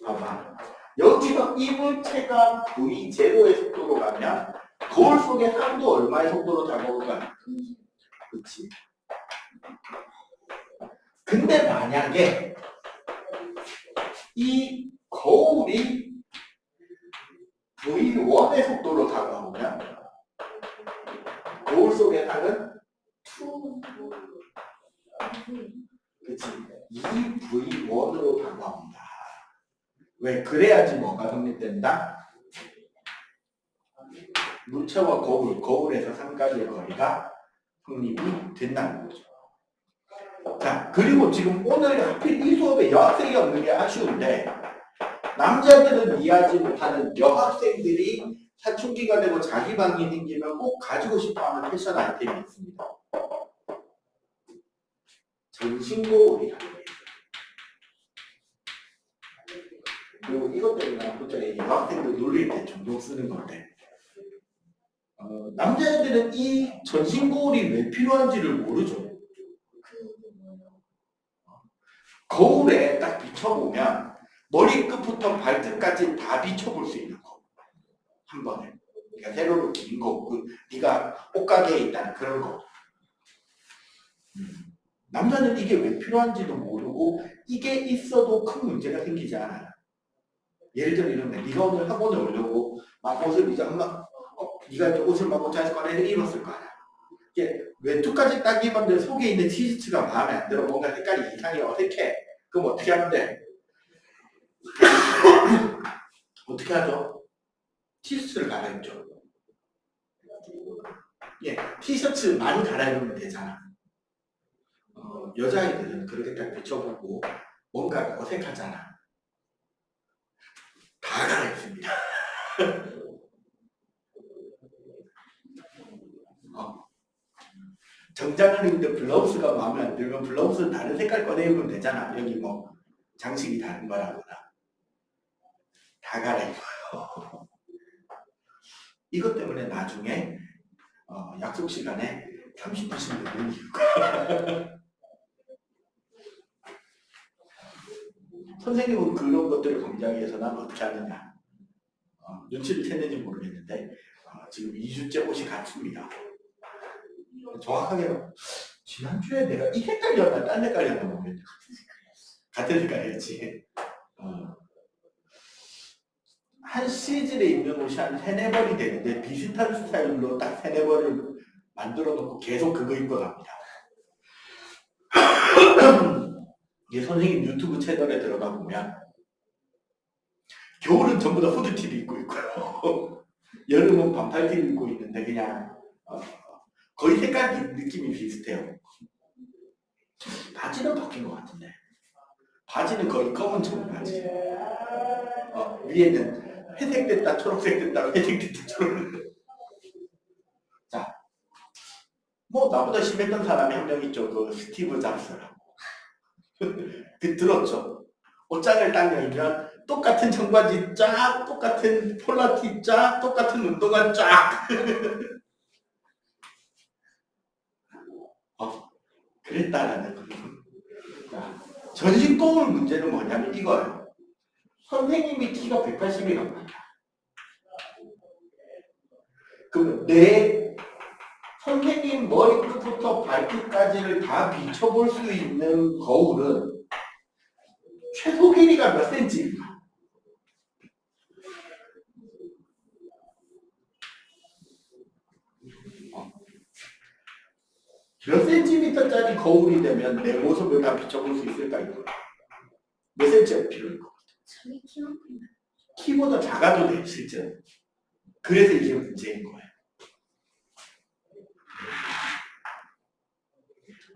봐봐. 여기서 이 물체가 V0의 속도로 가면 거울 속의 상도 얼마의 속도로 다가올까? 그렇지. 근데 만약에 이 거울이 V1의 속도로 다가오면 거울 속의 상은 2, 그치. 2V1으로 다가온다. 왜? 그래야지 뭐가 성립된다? 물체와 거울에서 상까지의 거리가 성립이 된다는 거죠. 자, 그리고 지금 오늘 하필 이 수업에 여학생이 없는 게 아쉬운데 남자들은 이해하지 못하는 여학생들이 사춘기가 되고 자기 방이 생기면 꼭 가지고 싶어하는 패션 아이템이 있습니다. 전신거울이라는 게 있어요. 그리고 이것 때문에 갑자기 여학생들 놀릴 때 종종 쓰는 건데 남자애들은 이 전신거울이 왜 필요한지를 모르죠. 거울에 딱 비춰보면 머리끝부터 발끝까지 다 비춰볼 수 있는 거. 한 번에. 그러니까 세로로 긴 거, 네가 옷가게에 있다는 그런 거. 남자는 이게 왜 필요한지도 모르고 이게 있어도 큰 문제가 생기지 않아요. 예를 들어 이런데 네가 오늘 학원에 오려고 막 옷을 이제 네가 이제 옷을 막 옷장에서 꺼내서 입었을 거 아니야. 이게 외투까지 딱 입었는데 속에 있는 티셔츠가 마음에 안 들어. 뭔가 색깔이 이상해 어색해. 그럼 어떻게 하면 돼? 어떻게 하죠? 티셔츠를 갈아입죠. 예, 티셔츠만 갈아입으면 되잖아. 여자아이들은 그렇게 딱 비춰보고 뭔가 어색하잖아. 다 갈아입습니다. 정장을 입는데 블라우스가 마음에 안 들면 블라우스 다른 색깔 꺼내 입으면 되잖아. 여기 뭐 장식이 다른 거라거나. 다 갈아입어요. 이것 때문에 나중에 약속 시간에 30분씩 늦는 이유가 선생님은 그런 것들을 방지하기 위해서 난 어떻게 하느냐. 눈치를 챘는지 모르겠는데 지금 2주째 옷이 같습니다. 정확하게 지난주에 내가 이 색깔이었나 딴 색깔이었나 모르겠네. 같은 색깔이었지. 한 시즌에 입는 옷이 한 3-4벌이 되는데 비슷한 스타일로 딱 3-4벌을 만들어 놓고 계속 그거 입고 갑니다. 이게 선생님 유튜브 채널에 들어가 보면 겨울은 전부 다 후드티를 입고 있고요. 여름은 반팔티를 입고 있는데 그냥 거의 색깔 느낌이 비슷해요. 바지는 바뀐 것 같은데. 바지는 거의 검은 청 바지. 위에는 회색 됐다, 초록색 됐다, 회색 됐다, 초록색. 자, 뭐 나보다 심했던 사람이 한 명 있죠. 그 스티브 잡스라고. 그 들었죠. 옷장을 딱 열면 똑같은 청바지 쫙, 똑같은 폴라티 쫙, 똑같은 운동화 쫙. 그랬다라는 거죠. 전신 거울 문제는 뭐냐면 이거예요. 선생님이 키가 180이란 말이야. 그러면 내 선생님 머리끝부터 발끝까지를 다 비춰볼 수 있는 거울은 최소 길이가 몇 센치입니까? 몇 센티미터짜리 거울이 되면 내 모습을 다 비춰볼 수 있을까 이거? 몇 센치가 필요할 것 같아? 자기 키만큼. 키보다 작아도 돼 실제로. 그래서 이게 문제인 거예요.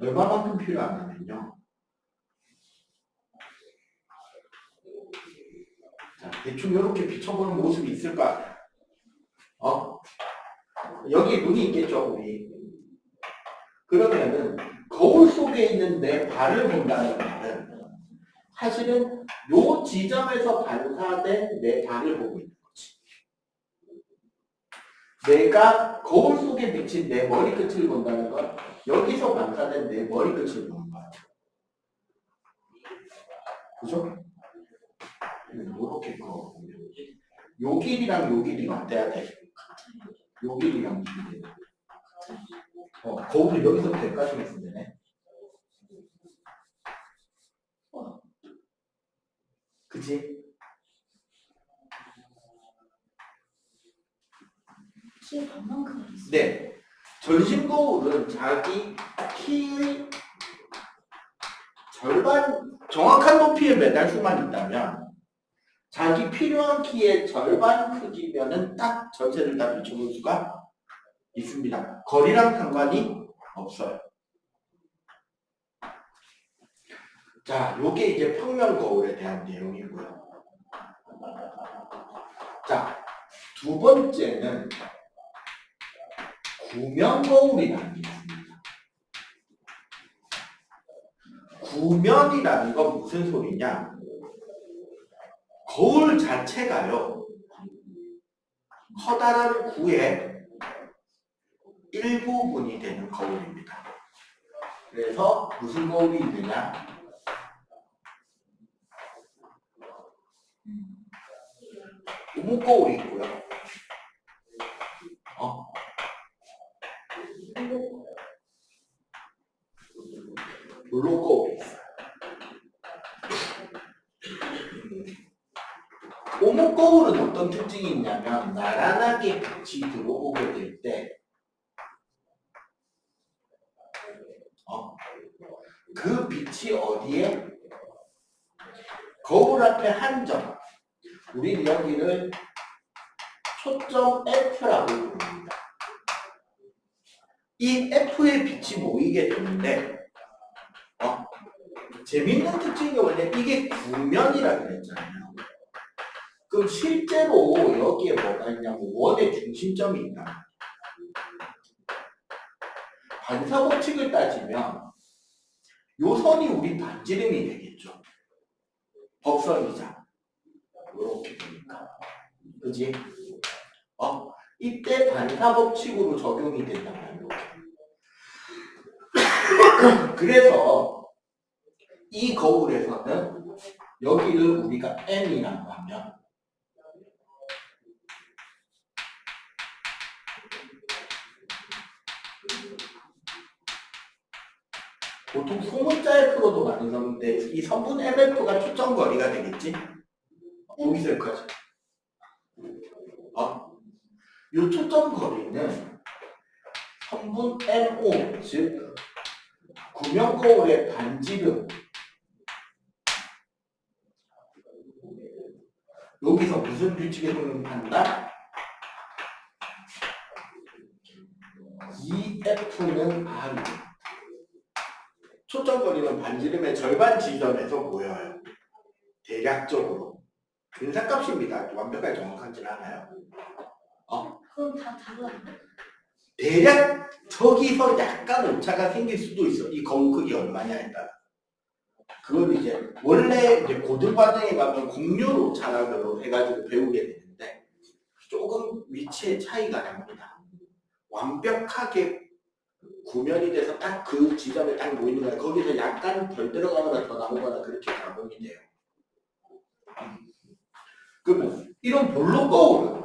얼마만큼 필요하냐면요. 자, 대충 이렇게 비춰보는 모습이 있을까? 여기 눈이 있겠죠, 우리. 그러면은 거울 속에 있는 내 발을 본다는 말은 사실은 요 지점에서 반사된 내 발을 보고 있는 거지. 내가 거울 속에 비친 내 머리끝을 본다는 건 여기서 반사된 내 머리끝을 보는 거야. 그죠? 이렇게 보면 요 길이랑 요 길이 맞대야 돼. 요 길이랑 요 길이. 거울을 여기서부터 여기까지 했으면 되네. 그치? 키의 반만큼 있어. 네. 전신 거울은 자기 키의 절반, 정확한 높이에 매달 수만 있다면 자기 필요한 키의 절반 크기면은 딱 전체를 다 비춰볼 수가 있습니다. 거리랑 상관이 없어요. 자, 요게 이제 평면 거울에 대한 내용이고요. 자, 두 번째는 구면 거울이라는 게 있습니다. 구면이라는 건 무슨 소리냐? 거울 자체가요, 커다란 구의 일부분이 되는 거울입니다. 그래서 무슨 거울이 있느냐? 고무 거울이 있고요. 롤러 거울이 있어요. 고무 거울은 어떤 특징이 있냐면 나란하게 빛이 들어오게 될 때 그 빛이 어디에? 거울 앞에 한 점. 우리 여기를 초점 F라고 부릅니다. 이 F의 빛이 모이게 되는데 재밌는 특징이 뭐냐면 이게 구면이라 그랬잖아요. 그럼 실제로 여기에 뭐가 있냐면 원의 중심점이 있다. 반사법칙을 따지면 요 선이 우리 반지름이 되겠죠. 법선이자 이렇게 되니까. 그지? 이때 반사법칙으로 적용이 된다면 이렇게. 그래서 이 거울에서는 여기를 우리가 M이라고 하면 보통 소문자에 풀어도 많이 썼는데 이 선분 MF가 초점 거리가 되겠지? 여기서 여기까지. 이 초점 거리는 선분 MO, 즉 구명 거울의 반지름. 여기서 무슨 규칙에 적용한다? EF는 R이다. 초점 거리는 반지름의 절반 지점에서 모여요. 대략적으로. 근사값입니다. 완벽하게 정확하진 않아요. 그럼 다 달라요? 대략 저기서 약간 오차가 생길 수도 있어. 이 거울 크기 얼마냐에 따라. 그걸 이제 원래 이제 고등과정에 가면 공률 오차라고 해가지고 배우게 되는데 조금 위치의 차이가 납니다. 완벽하게 구면이 돼서 딱 그 지점에 딱 모이는 거야. 거기서 약간 덜 들어가거나 더 나오거나 그렇게 작용이 돼요. 그러면 이런 볼록 거울은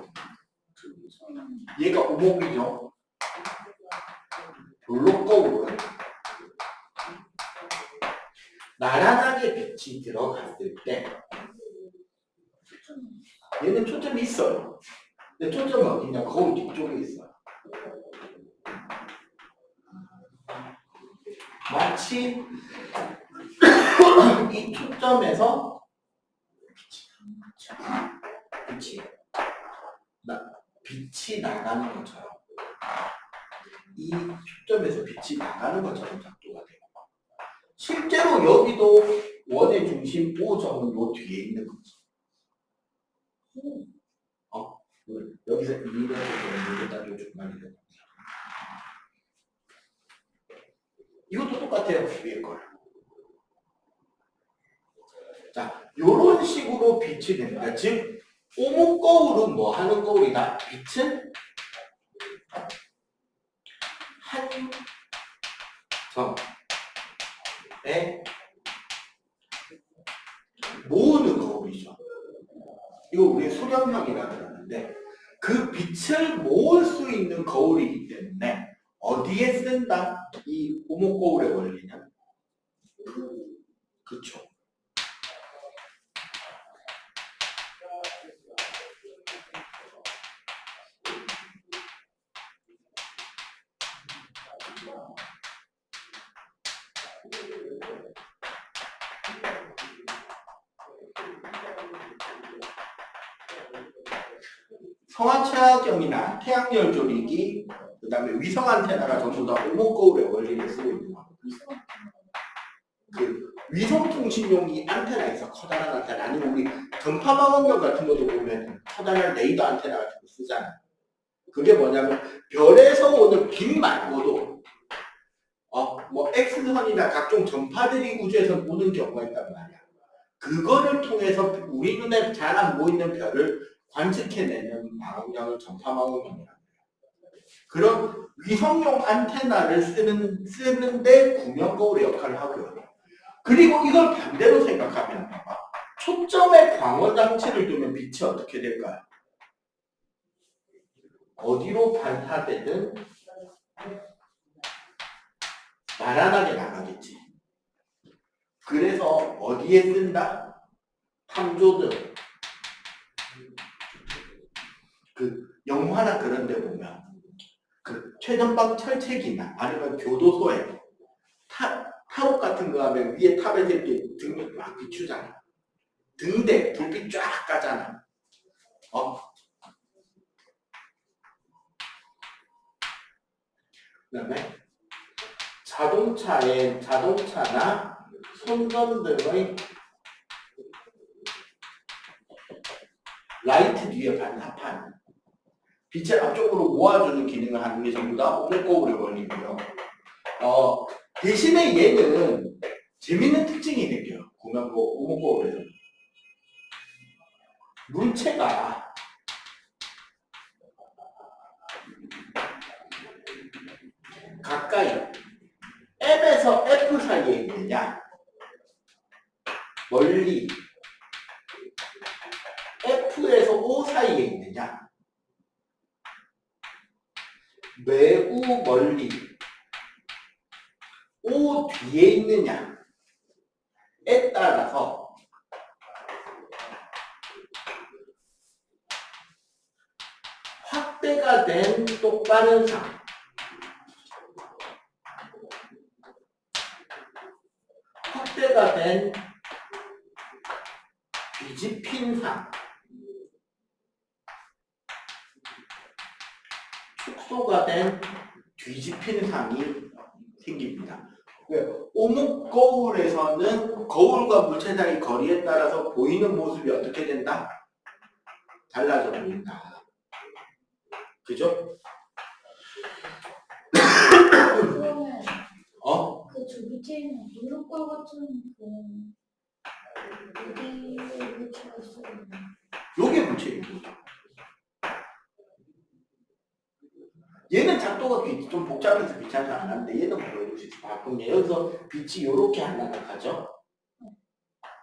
얘가 오목이죠. 볼록 거울은 나란하게 빛이 들어갔을 때 얘는 초점이 있어요. 근데 초점은 어디냐? 거울 뒤쪽에 있어요. 마치 이 초점에서 빛이 나가는 것처럼 이 초점에서 빛이 나가는 것처럼 작도가 돼요. 실제로 여기도 원의 중심 O점은 요 뒤에 있는 거죠. 여기서 2에서 여기다 요 중간이 되는 거죠. 이것도 똑같아요. 위에 걸. 자, 요런 식으로 빛이 됩니다. 즉, 오목 거울은 뭐 하는 거울이다? 빛은 한 점에 모으는 거울이죠. 이거 우리 수렴형이라 그러는데 그 빛을 모을 수 있는 거울이기 때문에 어디에 쓴다? 이 오목 거울의 원리는? 그렇죠. 성화체화경이나 태양열 조리기, 그 다음에 위성 안테나가 전부 다 오목 거울의 원리를 쓰고 있는 겁니다. 그 위성통신용이 안테나에서 커다란 안테나, 아니면 우리 전파망원경 같은 것도 보면 커다란 레이더 안테나 같은 거 쓰잖아요. 그게 뭐냐면 별에서 오는 빛 말고도 뭐 X선이나 각종 전파들이 우주에서 오는 경우가 있단 말이야. 그거를 통해서 우리 눈에 잘 안 보이는 별을 관측해내는 망원경을 전파망원경이라고 해요. 그런 위성용 안테나를 쓰는데 구명거울의 역할을 하고요. 그리고 이걸 반대로 생각하면 봐봐. 초점에 광원 장치를 두면 빛이 어떻게 될까요? 어디로 반사되든 나란하게 나가겠지. 그래서 어디에 쓴다? 탐조등. 그 영화나 그런 데 보면 그 최전방 철책이나 아니면 교도소에 타로 같은 거 하면 위에 탑에서 이렇게 등이 막 비추잖아. 등대 불빛 쫙 까잖아. 그다음에 자동차나 손전 등의 라이트 뒤에 반사판 빛을 앞쪽으로 모아주는 기능을 하는 게 전부 다 오목거울의 원리고요. 대신에 얘는 재밌는 특징이 생겨요. 오목거울에서 물체가 가까이 M에서 F 사이에 있느냐, 멀리 F에서 O 사이에 있느냐, 매우 멀리 O 뒤에 있느냐에 따라서 확대가 된 똑바른 상, 확대가 된 뒤집힌 상, 축소가 된 뒤집힌 상이 생깁니다. 오목거울에서는 거울과 물체 사이 거리에 따라서 보이는 모습이 어떻게 된다? 달라져 보인다. 그죠? 그러면 저 밑에 있는 무릎골 같은 여기에 물체가 있어요. 요게 물체인 거죠. 얘는 작도가 좀 복잡해서 귀찮지 않았는데 얘는 보여줄 수 있어. 바꾸면 여기서 빛이 요렇게 하나 나가죠?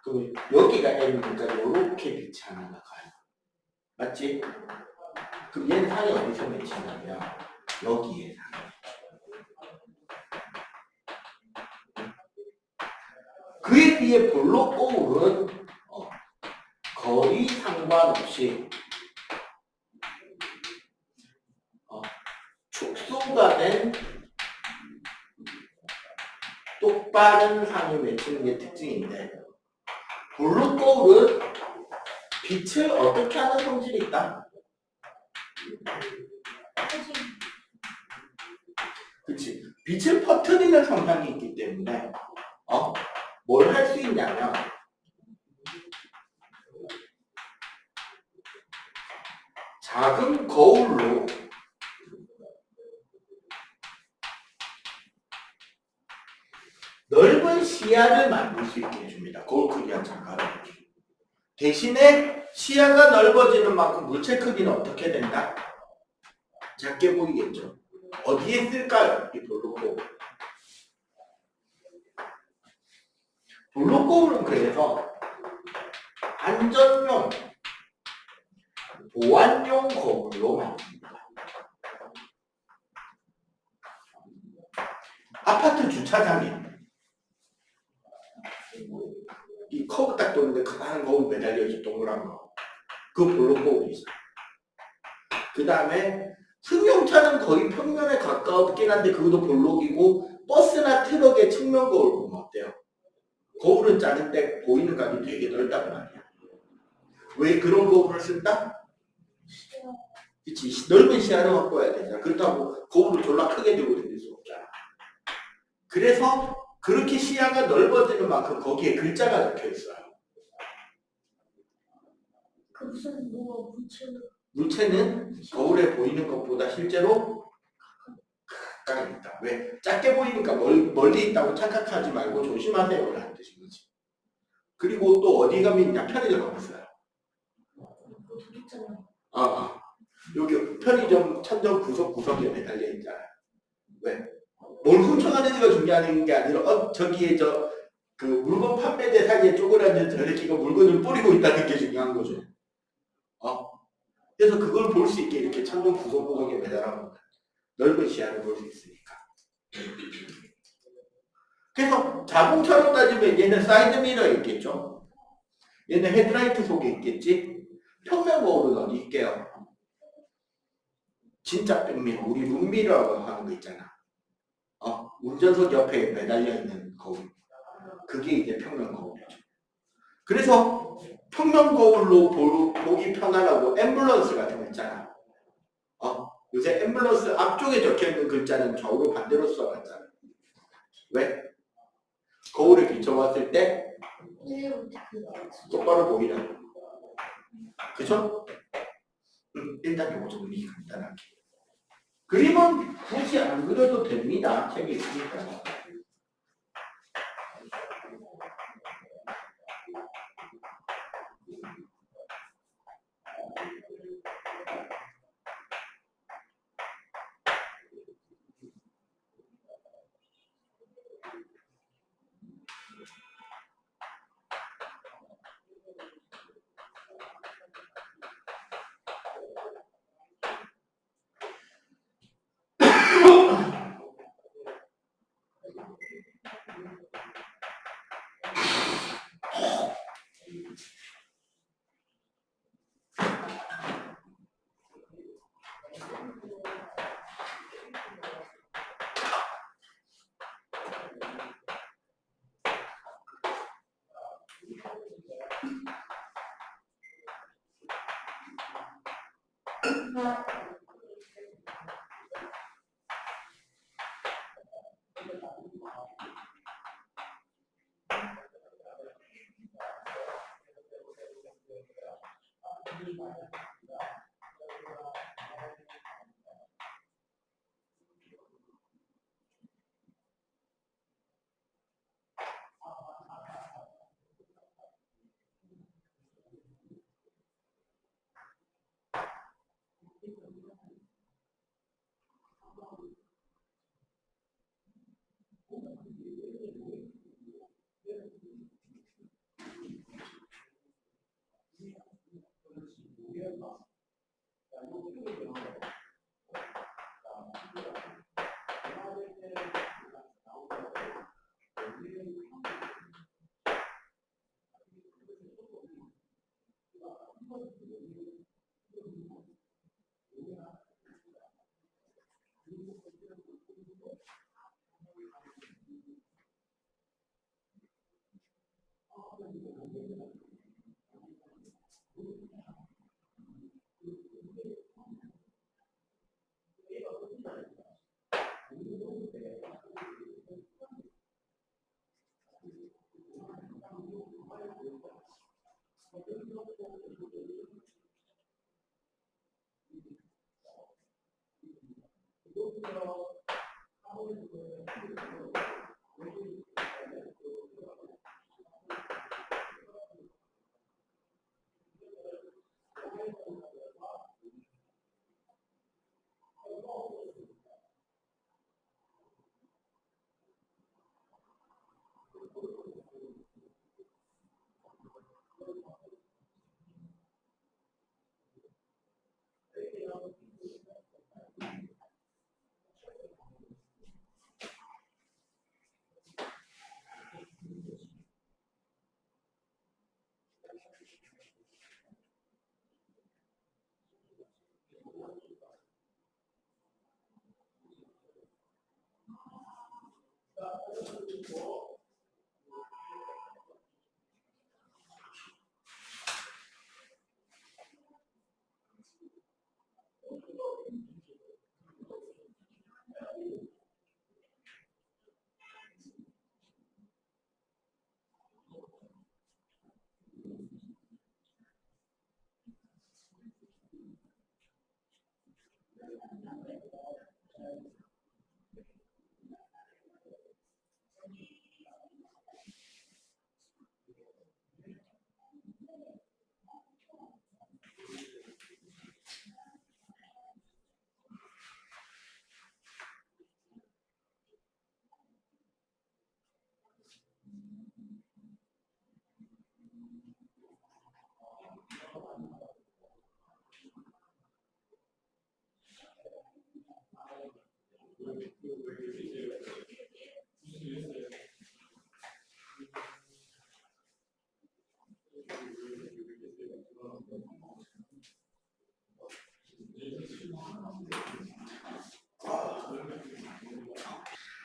그럼 여기가 M이니까 요렇게 빛이 하나 나가요. 맞지? 그럼 얘는 상이 어디서 맺히냐면 여기에 상이. 그에 비해 볼록거울은 거리 상관없이 축소가 된 똑바른 상을 맺히는 게 특징인데, 볼록거울은 빛을 어떻게 하는 성질이 있다? 그치. 빛을 퍼뜨리는 성향이 있기 때문에 뭘 할 수 있냐면 작은 거울로 넓은 시야를 만들 수 있게 해줍니다. 거울 크기가 작아요. 대신에 시야가 넓어지는 만큼 물체 크기는 어떻게 된다? 작게 보이겠죠. 어디에 쓸까요? 이 볼록거울. 볼록거울은 그래서 안전용, 보안용 거울로 만듭니다. 아파트 주차장에 이 커브 딱 도는데 커다란 거울 매달려있어, 동그란 거. 그 볼록거울이 있어요. 그 다음에 승용차는 거의 평면에 가까웠긴 한데 그것도 볼록이고, 버스나 트럭의 측면 거울 보면 어때요? 거울은 작은데 보이는 각이 되게 넓단 말이야. 왜 그런 거울을 쓴다? 그치, 넓은 시야를 확보해야 되잖아. 그렇다고 거울을 졸라 크게 들고 다닐 수 없잖아. 그래서 그렇게 시야가 넓어지는 만큼 거기에 글자가 적혀 있어요. 그 무슨 뭐가 물체는 거울에 보이는 것보다 실제로 가까이 있다. 왜? 작게 보이니까 멀리 있다고 착각하지 말고 조심하세요라는 뜻인 거지. 그리고 또 어디 가면 있냐? 편의점 가면 있어요. 여기 편의점 천정 구석구석에 매달려 있잖아. 왜? 뭘 훔쳐가는 지가 중요한 게 아니라 저기에 그 물건 판매대 사이에 쪼그라든 저 새끼가 물건을 뿌리고 있다는 게 중요한 거죠. 그래서 그걸 볼 수 있게 이렇게 천정 구석구석에 매달아놓은 넓은 시야를 볼 수 있으니까. 그래서 자동차로 따지면 얘는 사이드미러 있겠죠? 얘는 헤드라이트 속에 있겠지? 평면 거울은 어디 있게요? 진짜 백미러, 우리 룸미러라고 하는 거 있잖아. 운전석 옆에 매달려 있는 거울. 그게 이제 평면 거울이죠. 그래서 평면 거울로 보기 편하라고 앰뷸런스 같은 거 있잖아. 요새 엠블러스 앞쪽에 적혀있는 글자는 좌우로 반대로 써놨잖아. 왜? 거울에 비춰봤을 때 똑바로 보이라고. 그죠? 일단 요거 정리 간단하게. 그림은 굳이 안 그려도 됩니다. 책에 있으니까.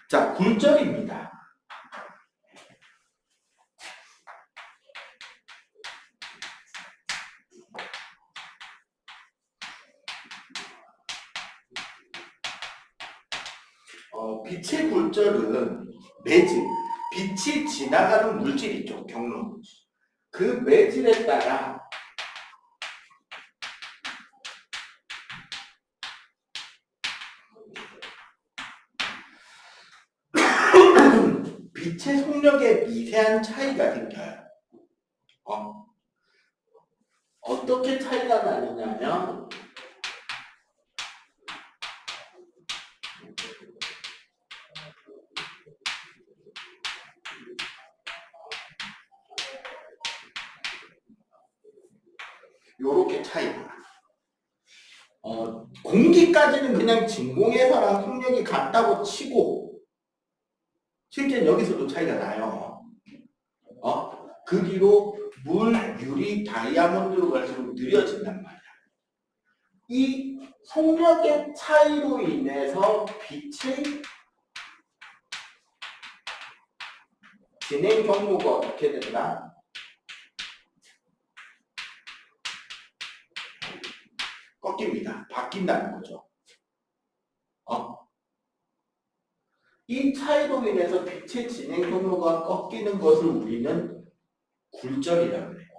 자, 굴절입니다. 빛의 굴절은 매질, 빛이 지나가는 물질 있죠, 경로. 그 매질에 따라 빛의 속력에 미세한 차이가 생겨요. 어떻게 차이가 나느냐면 요렇게 차이가 공기까지는 그냥 진공에서랑 속력이 같다고 치고 실제 여기서도 차이가 나요. 그 뒤로 물, 유리, 다이아몬드로 갈수록 느려진단 말이야. 이 속력의 차이로 인해서 빛의 진행 경로가 어떻게 된다? 꺾입니다. 바뀐다는 거죠. 이 차이로 인해서 빛의 진행 경로가 꺾이는 것을 우리는 굴절이라고 해요.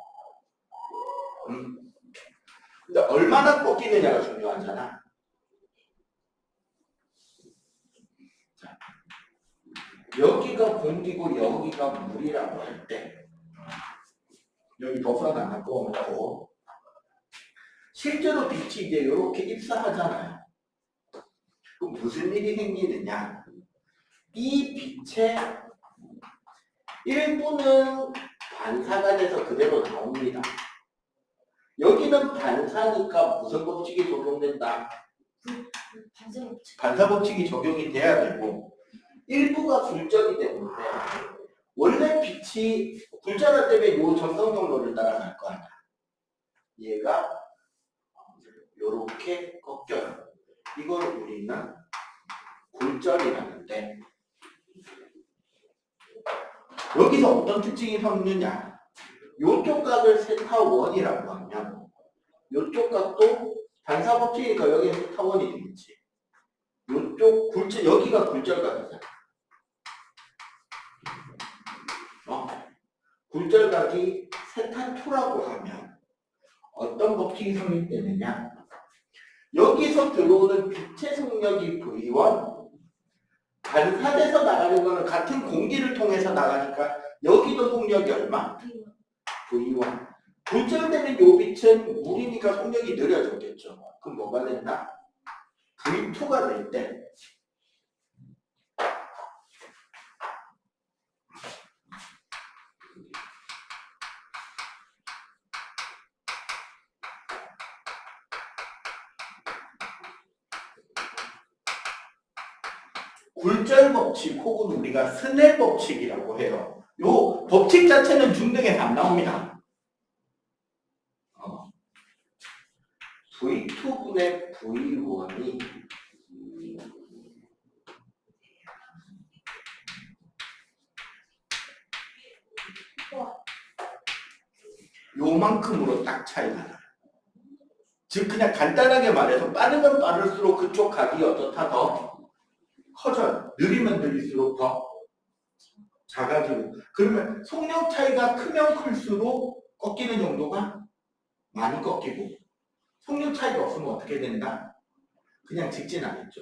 근데 얼마나 꺾이느냐가 중요하잖아. 자, 여기가 공기고 여기가 물이라고 할 때 여기 버프가 안 갖고 오고 실제로 빛이 이제 이렇게 입사하잖아요. 그럼 무슨 일이 생기느냐? 이 빛의 일부는 반사가 돼서 그대로 나옵니다. 여기는 반사니까 무슨 법칙이 적용된다? 반사 법칙이 적용이 돼야 되고 일부가 굴절이 되는데 원래 빛이 굴절할 때문에 요 전선 경로를 따라갈 거 아니야. 얘가 요렇게 꺾여요. 이걸 우리는 굴절이라는데 여기서 어떤 특징이 생기느냐? 요쪽 각을 세타1이라고 하면 요쪽 각도 반사 법칙이니까 여기에 세타1이 되겠지. 요쪽 굴절, 여기가 굴절각이잖아. 굴절각이 세타2라고 하면 어떤 법칙이 성립되느냐? 여기서 들어오는 빛의 속력이 V1, 반사돼서 나가는 거는 같은 공기를 통해서 나가니까 여기도 속력이 얼마? V1. 굴절되는 요 빛은 물이니까 속력이 느려졌겠죠. 그럼 뭐가 된다? V2가 될 때 굴절 법칙 혹은 우리가 스넬 법칙이라고 해요. 요 법칙 자체는 중등에서 안 나옵니다. V2분의 V1이 요만큼으로 딱 차이가 나요. 즉 그냥 간단하게 말해서 빠르면 빠를수록 그쪽 각이 어떻다 더 커져요. 느리면 느릴수록 더 작아지고 그러면 속력 차이가 크면 클수록 꺾이는 정도가 많이 꺾이고 속력 차이가 없으면 어떻게 된다? 그냥 직진하겠죠.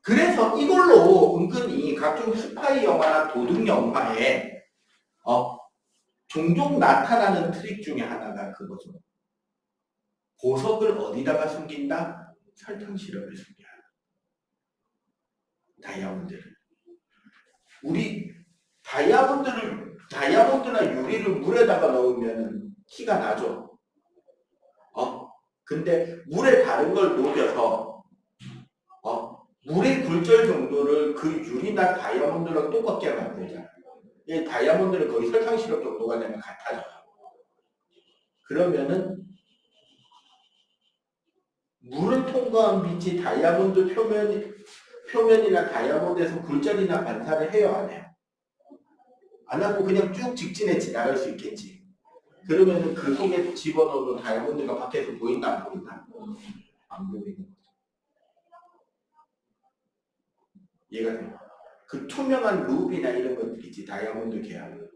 그래서 이걸로 은근히 각종 스파이 영화나 도둑 영화에 종종 나타나는 트릭 중에 하나가 그거죠. 보석을 어디다가 숨긴다? 설탕 시럽에 숨겨요. 다이아몬드를. 우리 다이아몬드나 유리를 물에다가 넣으면 티가 나죠. 근데 물에 다른 걸 녹여서 물의 굴절 정도를 그 유리나 다이아몬드랑 똑같게 만들잖아요. 이 다이아몬드는 거의 설탕 시럽 정도가 되면 같아져요. 그러면은 물을 통과한 빛이 다이아몬드 표면이나 다이아몬드에서 굴절이나 반사를 해요, 안 해요? 안 하고 그냥 쭉 직진해 지나갈 수 있겠지. 그러면은 그 속에 집어넣는 다이아몬드가 밖에서 보인다, 안 보인다? 안 보이는 거죠. 이해가 돼요? 그 투명한 루비나 이런 것들이지 다이아몬드 계열.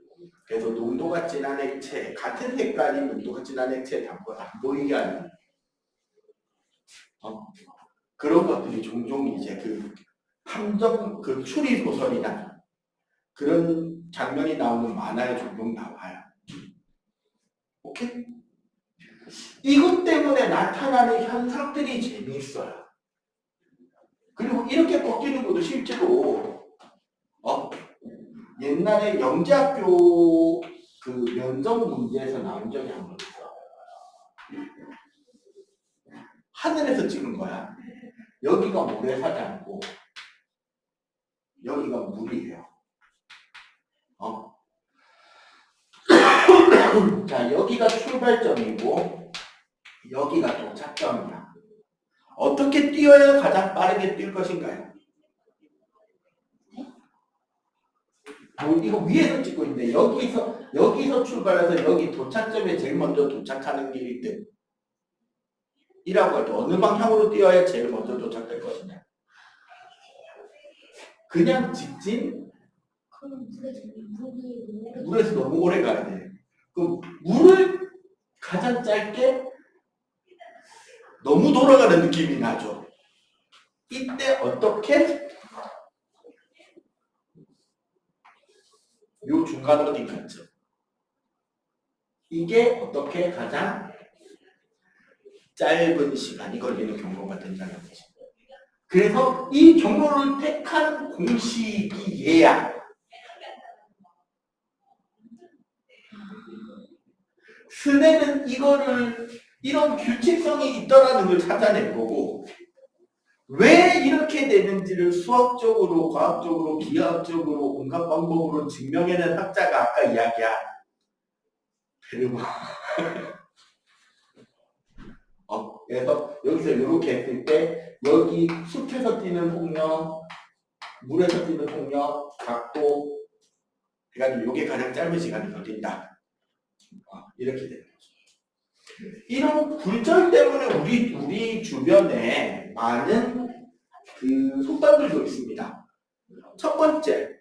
그래서 농도가 진한 액체, 같은 색깔이 농도가 진한 액체에 담궈서 안 보이게 하는 그런 것들이 종종 이제 그 함정, 그 추리 소설이나 그런 장면이 나오는 만화에 종종 나와요. 오케이? 이것 때문에 나타나는 현상들이 재미있어요. 그리고 이렇게 꺾이는 것도 실제로 옛날에 영재학교 그 면접 문제에서 나온 적이 한 번 있어. 하늘에서 찍은 거야. 여기가 모래사장이고 여기가 물이에요. 자, 여기가 출발점이고 여기가 도착점이야. 어떻게 뛰어야 가장 빠르게 뛸 것인가요? 이거 위에서 찍고 있는데 여기서 출발해서 여기 도착점에 제일 먼저 도착하는 게 1등 이라고 할 때 어느 방향으로 뛰어야 제일 먼저 도착될 것이냐? 그냥 직진? 그럼 물이 물에서 너무 오래 가야 돼. 그럼 물을 가장 짧게 너무 돌아가는 느낌이 나죠. 이때 어떻게? 요 중간 어디 갔죠? 이게 어떻게 가장 짧은 시간이 걸리는 경로가 된다는 거지. 그래서 이 경로를 택한 공식이 얘야. 스네는 이런 규칙성이 있더라는 걸 찾아낸 거고 왜 이렇게 되는지를 수학적으로, 과학적으로, 기하학적으로 온갖 방법으로 증명해낸 학자가 아까 이야기한 베르마. 그래서 여기서 이렇게 했을 때 여기 숲에서 뛰는 폭력, 물에서 뛰는 폭력, 각도 해가지고 이게 가장 짧은 시간이 걸린다. 이렇게 되는 거죠. 이런 굴절 때문에 우리 주변에 많은 그 속담들도 있습니다. 첫 번째,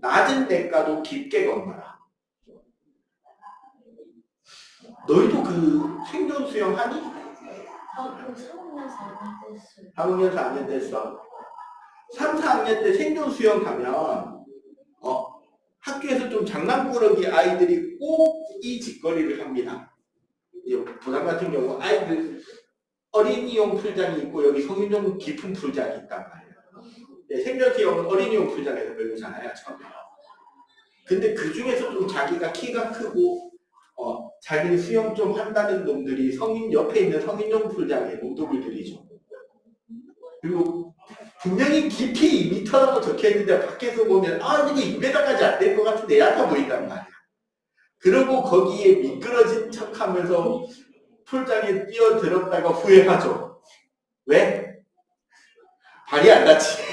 낮은 대가도 깊게 건너라. 너희도 그 생존 수영 하니? 그 3학년 4학년 됐어요. 3학년 4학년 됐어. 3, 4학년 때 생존 수영 가면 학교에서 좀 장난꾸러기 아이들이 꼭 이 짓거리를 합니다. 부산 같은 경우 아이들 어린이용 풀장이 있고 여기 성인용 깊은 풀장이 있단 말이에요. 네, 생존 수영은 어린이용 풀장에서 배우잖아요. 처음에. 근데 그 중에서 좀 자기가 키가 크고 자기는 수영 좀 한다는 놈들이 성인 옆에 있는 성인용 풀장에 노동을 들이죠. 그리고 분명히 깊이 2m라고 적혀있는데 밖에서 보면 이게 2m까지 안 될 것 같은데 얕아 보인단 말이야. 그리고 거기에 미끄러진 척하면서 풀장에 뛰어들었다가 후회하죠. 왜? 발이 안 닿지.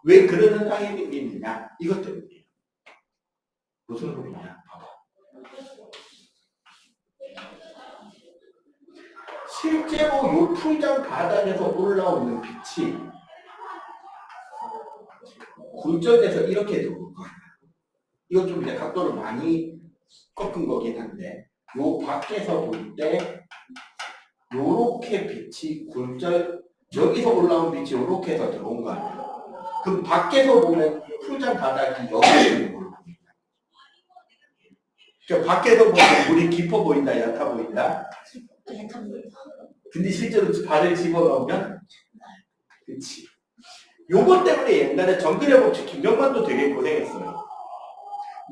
왜 그런 현상이 생기느냐? 이것 때문이에요. 무슨 소리냐? 봐봐. 실제로 이 풀장 바닥에서 올라오는 빛이 굴절돼서 이렇게 들어올 거예요. 이건 좀 이제 각도를 많이 꺾은 거긴 한데 요 밖에서 볼 때 요렇게 빛이 여기서 올라온 빛이 요렇게 해서 들어온 거 아니에요. 그럼 밖에서 보면 풀장 바닥이 여기 있는 걸로 보인다. 그러니까 밖에서 보면 물이 깊어 보인다, 얕아 보인다. 근데 실제로 발을 집어넣으면 그치. 요것 때문에 옛날에 정글의 법칙 김영만도 되게 고생했어요.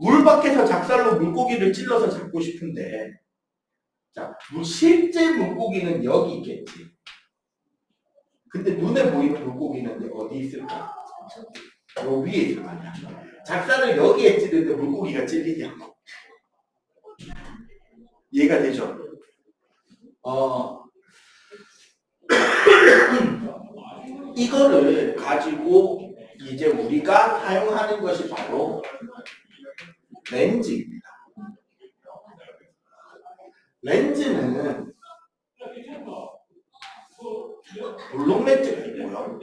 물 밖에서 작살로 물고기를 찔러서 잡고 싶은데 자, 실제 물고기는 여기 있겠지. 근데 눈에 보이는 물고기는 어디 있을까? 요 위에 있을 거 아니야. 작살을 여기에 찌르는데 물고기가 찔리냐고. 이해가 되죠? 이거를 가지고 이제 우리가 사용하는 것이 바로 렌즈입니다. 렌즈는 볼록 렌즈가 있고요.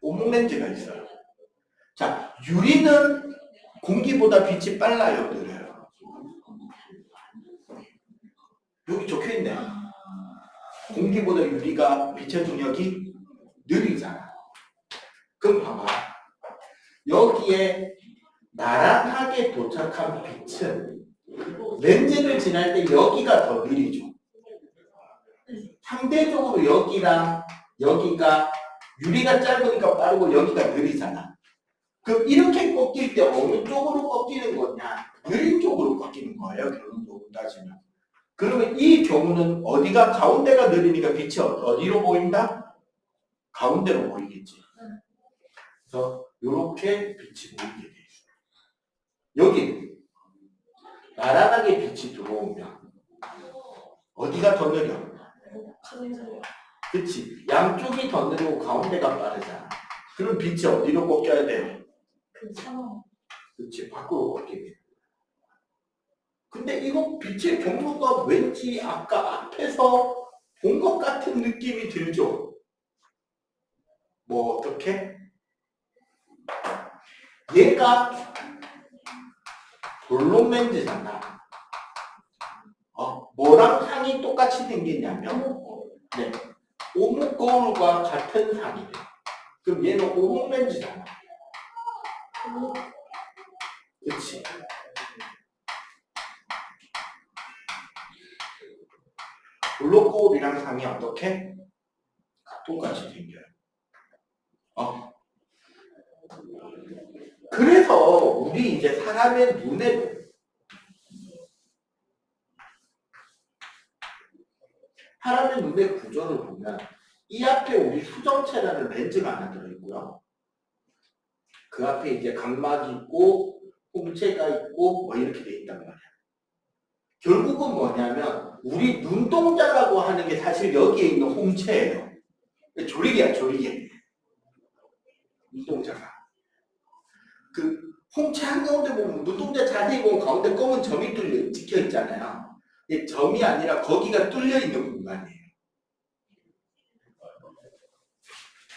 오목렌즈가 있어요. 자, 유리는 공기보다 빛이 빨라요, 느려요? 여기 적혀있네. 공기보다 유리가 빛의 동력이 느리잖아. 그럼 봐봐. 여기에 나란하게 도착한 빛은 렌즈를 지날 때 여기가 더 느리죠. 상대적으로 여기랑 여기가 유리가 짧으니까 빠르고 여기가 느리잖아. 그럼 이렇게 꺾일 때 어느 쪽으로 꺾이는 거냐? 느린 쪽으로 꺾이는 거예요, 결론적으로 따지면. 그러면 이 경우는 어디가 가운데가 느리니까 빛이 어디로 보인다? 가운데로 보이겠지. 그래서 이렇게 빛이 보이게 돼 있어요. 여기 나란하게 빛이 들어오면 어디가 더 느려? 그치. 양쪽이 더 느리고 가운데가 빠르잖아. 그럼 빛이 어디로 꺾여야 돼요? 그 상황. 그치. 밖으로 꺾이게 돼. 근데 이거 빛의 경로가 왠지 아까 앞에서 본 것 같은 느낌이 들죠? 뭐 어떻게? 얘가 볼록 렌즈잖아. 뭐랑 상이 똑같이 생겼냐면 네, 오목 거울과 같은 상이 돼. 그럼 얘는 오목 렌즈잖아. 그치? 볼록 거울이랑 상이 어떻게? 똑같이 생겨요. 그래서 우리 이제 사람의 눈의 구조를 보면 이 앞에 우리 수정체라는 렌즈가 하나 들어있고요. 그 앞에 이제 각막이 있고 홍채가 있고 뭐 이렇게 돼 있단 말이야. 결국은 뭐냐면 우리 눈동자라고 하는 게 사실 여기에 있는 홍채예요. 조리개야, 조리개. 눈동자가. 그 홍채 한가운데 보면 눈동자 자세히 보면 가운데 검은 점이 찍혀 있잖아요. 이게 점이 아니라 거기가 뚫려 있는 공간이에요.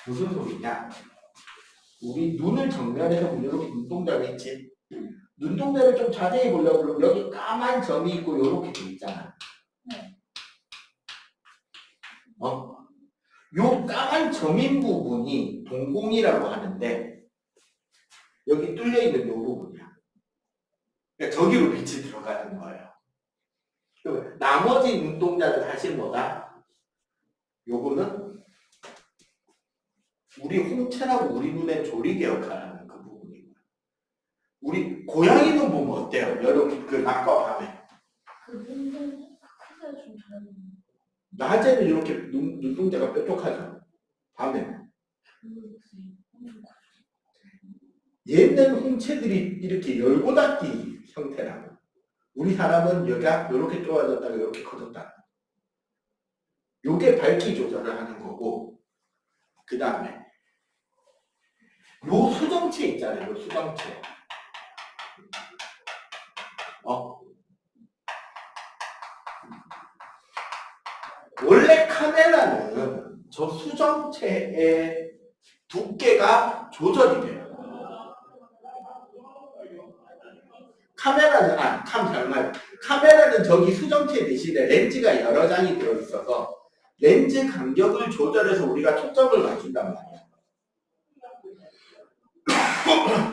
무슨 소리냐? 우리 눈을 정면에서 보면 이렇게 눈동자가 있지? 눈동자를 좀 자세히 보려고 그러면 여기 까만 점이 있고 이렇게 돼 있잖아. 요 까만 점인 부분이 동공이라고 하는데 여기 뚫려 있는 요 부분이야. 그러니까 저기로 빛이 들어가는 거예요. 나머지 눈동자는 사실 뭐다? 요거는 우리 홍채라고 우리 눈의 조리개 역할하는 그 부분이고요. 우리 고양이 눈 보면 어때요? 여러분 그 낮과 밤에. 그 눈동자 크기가 좀 다른. 낮에는 이렇게 눈동자가 뾰족하죠. 밤에. 얘는 홍채들이 이렇게 열고 닫기 형태라고. 우리 사람은 여기가 이렇게 좁아졌다가 이렇게 커졌다. 요게 밝기 조절을 하는 거고, 그 다음에 요 수정체 있잖아요. 요 수정체. 원래 카메라는 저 수정체의 두께가 조절이 돼요. 카메라는 저기 수정체 대신에 렌즈가 여러 장이 들어있어서 렌즈 간격을 조절해서 우리가 초점을 맞춘단 말이야.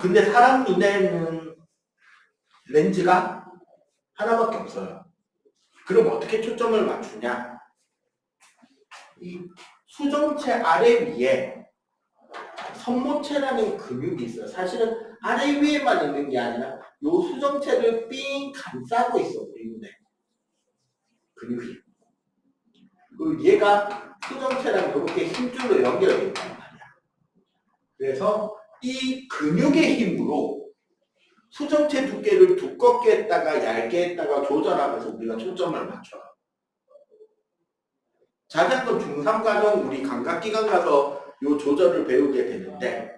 근데 사람 눈에는 렌즈가 하나밖에 없어요. 그럼 어떻게 초점을 맞추냐? 이 수정체 아래 위에 선모체라는 근육이 있어요. 사실은 아래 위에만 있는 게 아니라 요 수정체를 삥 감싸고 있어, 우리 눈에. 근육이. 그리고 얘가 수정체랑 이렇게 힘줄로 연결되어 있단 말이야. 그래서 이 근육의 힘으로 수정체 두께를 두껍게 했다가 얇게 했다가 조절하면서 우리가 초점을 맞춰요. 자전거 중3 과정 우리 감각기관 가서 요 조절을 배우게 되는데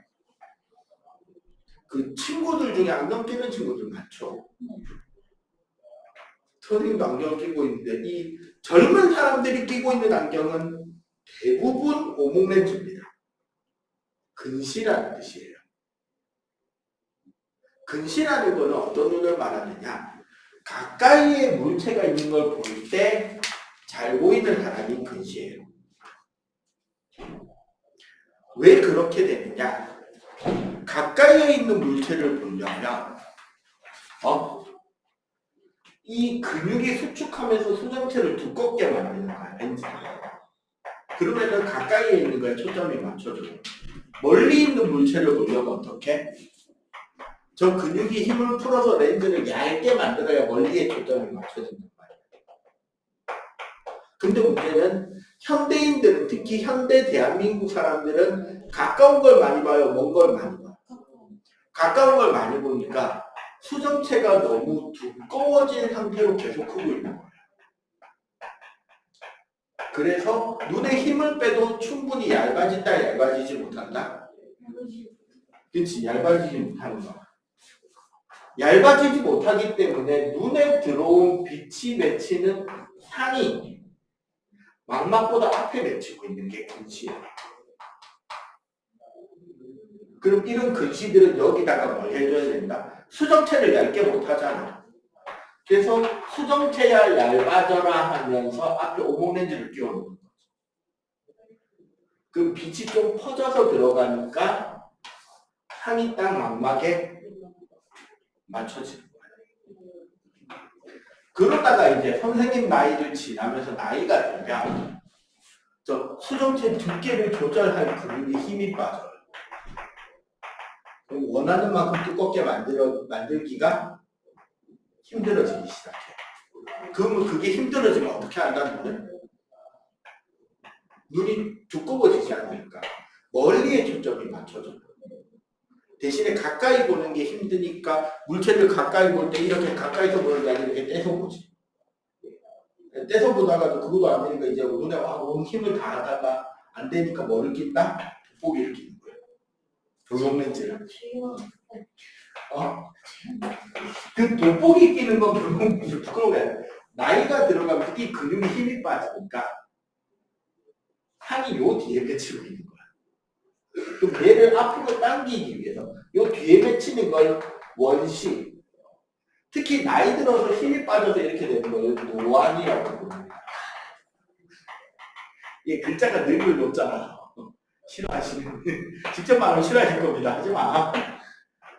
그 친구들 중에 안경 끼는 친구들 많죠. 선생님도 안경 끼고 있는데 이 젊은 사람들이 끼고 있는 안경은 대부분 오목렌즈입니다. 근시라는 뜻이에요. 근시라는 거는 어떤 눈을 말하느냐? 가까이에 물체가 있는 걸 볼 때 잘 보이는 사람이 근시예요. 왜 그렇게 되느냐? 가까이에 있는 물체를 보려면 이 근육이 수축하면서 수정체를 두껍게 만드는 거야, 렌즈가. 그러면은 가까이에 있는 거에 초점이 맞춰져요. 멀리 있는 물체를 보려면 어떻게? 저 근육이 힘을 풀어서 렌즈를 얇게 만들어야 멀리에 초점이 맞춰진단 말이에요. 근데 문제는 현대인들은, 특히 현대 대한민국 사람들은 가까운 걸 많이 봐요, 먼 걸 많이 봐요. 가까운 걸 많이 보니까 수정체가 너무 두꺼워진 상태로 계속 크고 있는 거예요. 그래서 눈에 힘을 빼도 충분히 얇아진다, 얇아지지 못한다? 그렇지, 얇아지지 못하는 거. 얇아지지 못하기 때문에 눈에 들어온 빛이 맺히는 상이 망막보다 앞에 맺히고 있는 게 근시예요. 그럼 이런 근시들은 여기다가 뭘 해줘야 된다? 수정체를 얇게 못하잖아. 그래서 수정체야 얇아져라 하면서 앞에 오목렌즈를 끼워놓는 거죠. 그럼 빛이 좀 퍼져서 들어가니까 상이 딱 망막에 맞춰지는 거예요. 그러다가 이제 선생님 나이를 지나면서 나이가 들면 저 수정체 두께를 조절할 근육에 힘이 빠져요. 그럼 원하는 만큼 두껍게 만들기가 힘들어지기 시작해요. 그러면 그게 힘들어지면 어떻게 한다는 거예요? 눈이 두꺼워지지 않으니까 멀리에 초점이 맞춰져요. 대신에 가까이 보는 게 힘드니까 물체를 가까이 볼 때 이렇게 가까이서 보는 게 아니라 이렇게 떼서 보지. 떼서 보다가도 그것도 안 되니까 이제 눈에 온 힘을 다하다가 안 되니까 뭐를 낀다? 돋보기를 끼는 거예요. 조명렌즈를. 그 돋보기 끼는 건 결국 부끄러운 게 아니라 나이가 들어가면 특히 근육에 힘이 빠지니까 상이 요 뒤에 맺히고 있는 거야. 그럼 얘를 앞으로 당기기 위해서 요 뒤에 맺히는 걸 원시, 특히 나이 들어서 힘이 빠져서 이렇게 되는 거예요. 노안이라고 부릅니다. 이 글자가 늙을 높잖아. 싫어하시는, 직접 말하면 싫어하실 겁니다. 하지 마.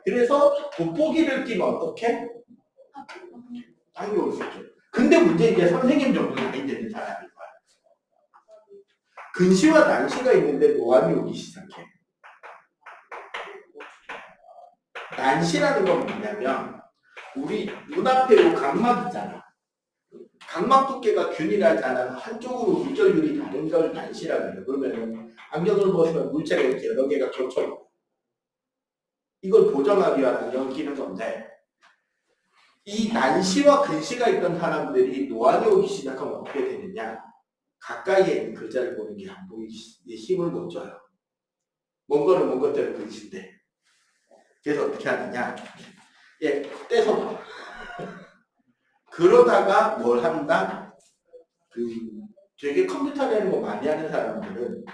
그래서 돋보기를 끼면 어떻게? 당겨올 수 있죠. 근데 문제 이제 선생님 정도 나이 되는 사람일 거야. 근시와 난시가 있는데 노안이 오기 시작해. 난시라는 건 뭐냐면 우리 눈앞에 요 각막 있잖아. 각막 두께가 균일하지 않아서 한쪽으로 물절률이 다른 걸 난시라고 해요. 그러면 안경을 벗으면 물체가 이렇게 여러 개가 겹쳐있고 이걸 보정하기 위한 안경을 끼는 건데 이 난시와 근시가 있던 사람들이 노안이 오기 시작하면 어떻게 되느냐? 가까이에 있는 글자를 보는 게 안 보이기 힘을 못 줘요. 먼 거는 먼 것대로 근시인데 그래서 어떻게 하느냐? 예, 떼서 봐. 그러다가 뭘 한다? 되게 컴퓨터 내는 거 많이 하는 사람들은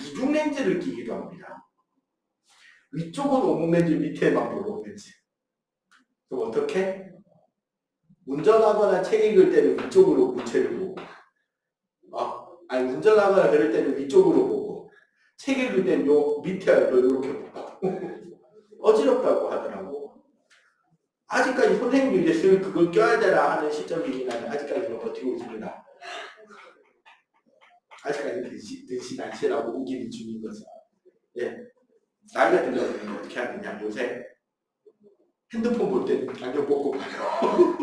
이중 렌즈를 끼기도 합니다. 위쪽으로 오목 렌즈, 밑에만 보고 렌즈. 그럼 어떻게? 운전하거나 책 읽을 때는 위쪽으로 물체를 보고, 운전하거나 그럴 때는 위쪽으로 보고, 책 읽을 때는 요 밑에 이렇게 보고 어지럽다고 하더라고. 아직까지 선생님도 이제 슬 그걸 껴야 되나 하는 시점이긴 한데 아직까지는 버티고 있습니다. 아직까지는 든시 난시라고 우기는 중인 거죠. 예. 나이가 들면 어떻게 하느냐. 요새 핸드폰 볼 때 안경 벗고 봐요.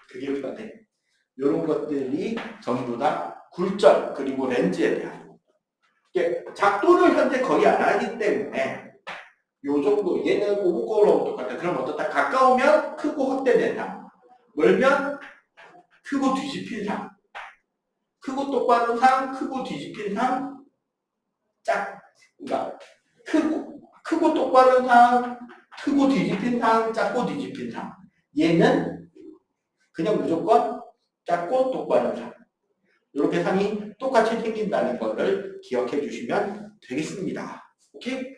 그게 편해. 이런 것들이 전부 다 굴절 그리고 렌즈에 대한 작도를 현재 거의 안 하기 때문에 요 정도 얘는 오목거울하고 똑같아. 그럼 어떻다? 가까우면 크고 확대된 상, 멀면 크고 뒤집힌 상, 크고 똑바른 상, 크고 뒤집힌 상, 그러니까 크고 똑바른 상, 크고 뒤집힌 상, 작고 뒤집힌 상. 얘는 그냥 무조건 작고 똑바른 상. 이렇게 선이 똑같이 생긴다는 거를 기억해 주시면 되겠습니다. 오케이?